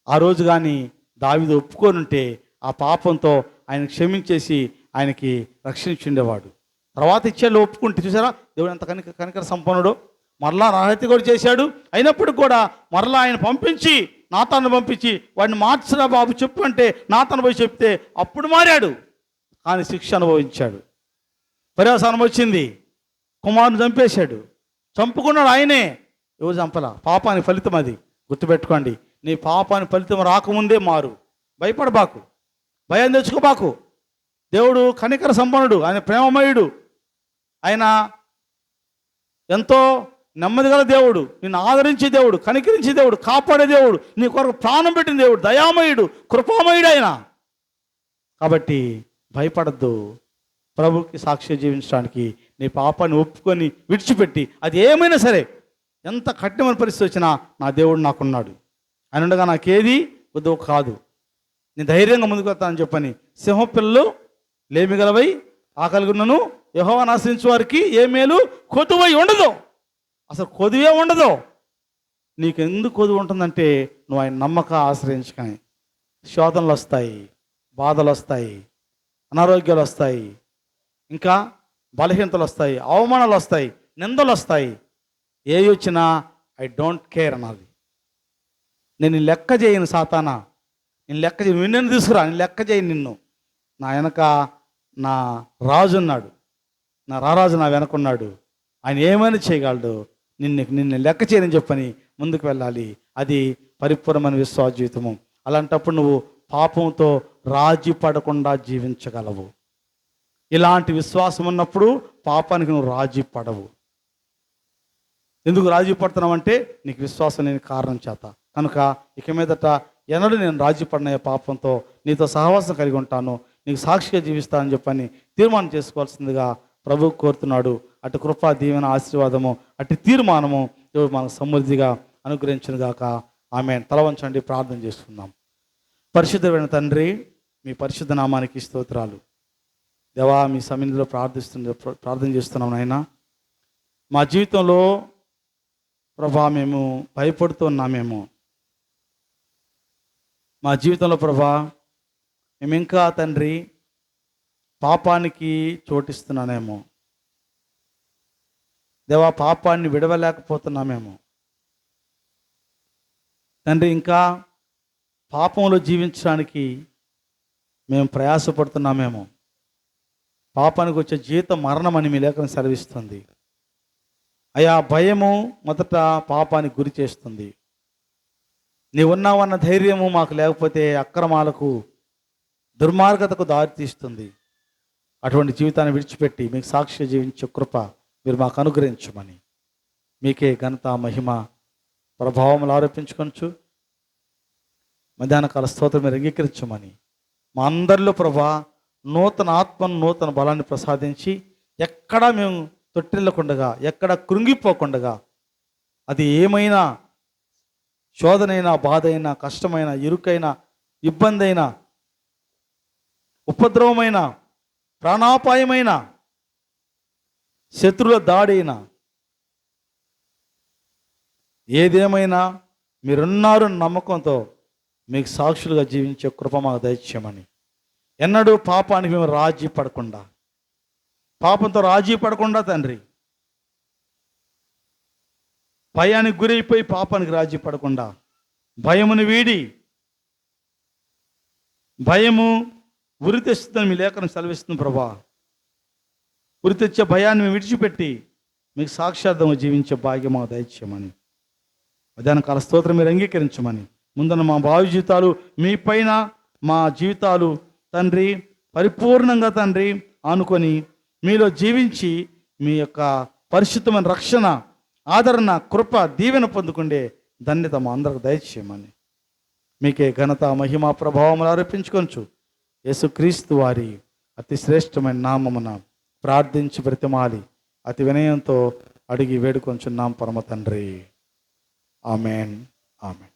ఆ రోజు కానీ దావీదు ఒప్పుకొని ఉంటే ఆ పాపంతో ఆయన క్షమించేసి ఆయనకి రక్షించుండేవాడు. తర్వాత ఇచ్చేళ్ళు ఒప్పుకుంటే చూసారా దేవుడు ఎంత కనికర సంపన్నుడు. మరలా నరహత్య కూడా చేశాడు, అయినప్పటికి కూడా మరలా ఆయన పంపించి నాతాను పంపించి వాడిని మార్చరా బాబు చెప్పు అంటే నాతాను పోయి చెప్తే అప్పుడు మారాడు. కానీ శిక్ష అనుభవించాడు. పర్యవసానం వచ్చింది, కుమారుని చంపేశాడు. చంపుకున్నాడు ఆయనే, ఎవరు చంపలా. పాపానికి ఫలితం అది, గుర్తుపెట్టుకోండి. నీ పాపానికి ఫలితం రాకముందే మారు. భయపడబాకు, భయం తెచ్చుకోబాకు. దేవుడు కనికర సంపన్నుడు, ఆయన ప్రేమమయుడు, ఆయన ఎంతో నెమ్మది గల దేవుడు, నిన్ను ఆదరించే దేవుడు, కనికరించే దేవుడు, కాపాడే దేవుడు, నీ కొరకు ప్రాణం పెట్టిన దేవుడు, దయామయుడు, కృపామయుడు ఆయన. కాబట్టి భయపడద్దు. ప్రభుకి సాక్షి జీవించడానికి నీ పాపాన్ని ఒప్పుకొని విడిచిపెట్టి, అది ఏమైనా సరే, ఎంత కఠినమైన పరిస్థితి వచ్చినా నా దేవుడు నాకున్నాడు, ఆయన ఉండగా నాకేది వద్దు కాదు, నేను ధైర్యంగా ముందుకు వస్తానని చెప్పని సింహం పిల్లలు లేమిగలవై ఆకలిగున్నను యెహోవాను ఆశ్రయించు వారికి ఏ మేలు కొదువై ఉండదు. అసలు కొదువే ఉండదు. నీకు ఎందుకు కొదువు ఉంటుందంటే నువ్వు ఆయన నమ్మక ఆశ్రయించుకొని. శోధనలు వస్తాయి, బాధలు వస్తాయి, అనారోగ్యాలు వస్తాయి, ఇంకా బలహీనతలు వస్తాయి, అవమానాలు వస్తాయి, నిందలు వస్తాయి. ఏ వచ్చినా ఐ డోంట్ కేర్ అన్నది. నేను లెక్క చేయను సాతానా, నేను లెక్క చేయను, నిన్ను తీసుకురా, నేను లెక్క చేయను నిన్ను. నా వెనక నా రాజు ఉన్నాడు, నా రారాజు నా వెనకున్నాడు, ఆయన ఏమైనా చేయగలడు, నిన్ను లెక్క చేయని చెప్పని ముందుకు వెళ్ళాలి. అది పరిపూర్ణమైన విశ్వాస జీవితము. అలాంటప్పుడు నువ్వు పాపంతో రాజీ పడకుండా జీవించగలవు. ఇలాంటి విశ్వాసం ఉన్నప్పుడు పాపానికి నువ్వు రాజీ పడవు. ఎందుకు రాజీ పడుతున్నావంటే నీకు విశ్వాసం లేని కారణం చేత. కనుక ఇక మీదట ఎన్నడూ నేను రాజీ పడిన పాపంతో నీతో సహవాసం కలిగి ఉంటాను, నీకు సాక్షిగా జీవిస్తానని చెప్పని తీర్మానం చేసుకోవాల్సిందిగా ప్రభువు కోరుతున్నాడు. అటు కృపా దీవెన ఆశీర్వాదము అటు తీర్మానము దేవుడు మనకు సమృద్ధిగా అనుగ్రహించును గాక. ఆమేన్. తల వంచండి, ప్రార్థన చేసుకుందాం. పరిశుద్ధమైన తండ్రి, మీ పరిశుద్ధ నామానికి స్తోత్రాలు. దేవా, మీ సన్నిధిలో ప్రార్థన చేస్తున్నాం నాయనా. మా జీవితంలో ప్రభా మేము భయపడుతున్నామేమో, మా జీవితంలో ప్రభా మేము ఇంకా తండ్రి పాపానికి చోటిస్తున్నానేమో దేవా, పాపాన్ని విడవలేకపోతున్నామేమో తండ్రి, ఇంకా పాపంలో జీవించడానికి మేము ప్రయాసపడుతున్నామేమో. పాపానికి వచ్చే జీతం మరణం అని మీ లేఖనం సెలవిస్తుంది. అయా, భయము మొదట పాపానికి గురి చేస్తుంది. నీవున్నావన్న ధైర్యము మాకు లేకపోతే అక్రమాలకు దుర్మార్గతకు దారితీస్తుంది. అటువంటి జీవితాన్ని విడిచిపెట్టి మీకు సాక్షిగా జీవించే కృప మీరు మాకు అనుగ్రహించమని మీకే ఘనత మహిమ ప్రభావములు ఆరోపించుకొనచ్చు. మధ్యాహ్నకాల స్తోత్రం మీరు అంగీకరించమని మా అందరిలో ప్రభా నూతన ఆత్మను నూతన బలాన్ని ప్రసాదించి ఎక్కడా మేము తొట్టిల్లకుండగా, ఎక్కడ కృంగిపోకుండగా, అది ఏమైనా శోధనైనా, బాధ అయినా, కష్టమైన, ఇరుకైనా, ఇబ్బంది అయినా ఉపద్రవమైన, ప్రాణాపాయమైన, శత్రువుల దాడైనా, ఏదేమైనా మీరున్నారు నమ్మకంతో మీకు సాక్షులుగా జీవించే కృప మాకు దయచేయమని. ఎన్నడూ పాపానికి మేము రాజీ పడకుండా, పాపంతో రాజీ పడకుండా తండ్రి, భయానికి గురైపోయి పాపానికి రాజీ పడకుండా, భయమును వీడి, భయము ఉరి తెస్తుందని మీ లేఖనం సెలవిస్తుంది ప్రభా. ఉరి తెచ్చే భయాన్ని మేము విడిచిపెట్టి మీకు సాక్షార్థం జీవించే భాగ్యం మాకు దయచేయమని, మధ్యాహ్నం కాల స్తోత్రం మీరు అంగీకరించమని, ముందున్న మా భావి జీవితాలు మీ పైన, మా జీవితాలు తండ్రి పరిపూర్ణంగా తండ్రి ఆనుకొని మీలో జీవించి మీ యొక్క పరిశుద్ధమైన రక్షణ, ఆదరణ, కృప, దీవెన పొందుకుండే ధన్యత మా అందరికి దయచేయమని, మీకే ఘనత, మహిమ, ప్రభావములు ఆరోపించుకొనచ్చు యేసుక్రీస్తు వారి అతి శ్రేష్టమైన నామమున ప్రార్థించి బ్రతిమాలి అతి వినయంతో అడిగి వేడుకొంచున్నాం పరమ తండ్రి. Amen, amen.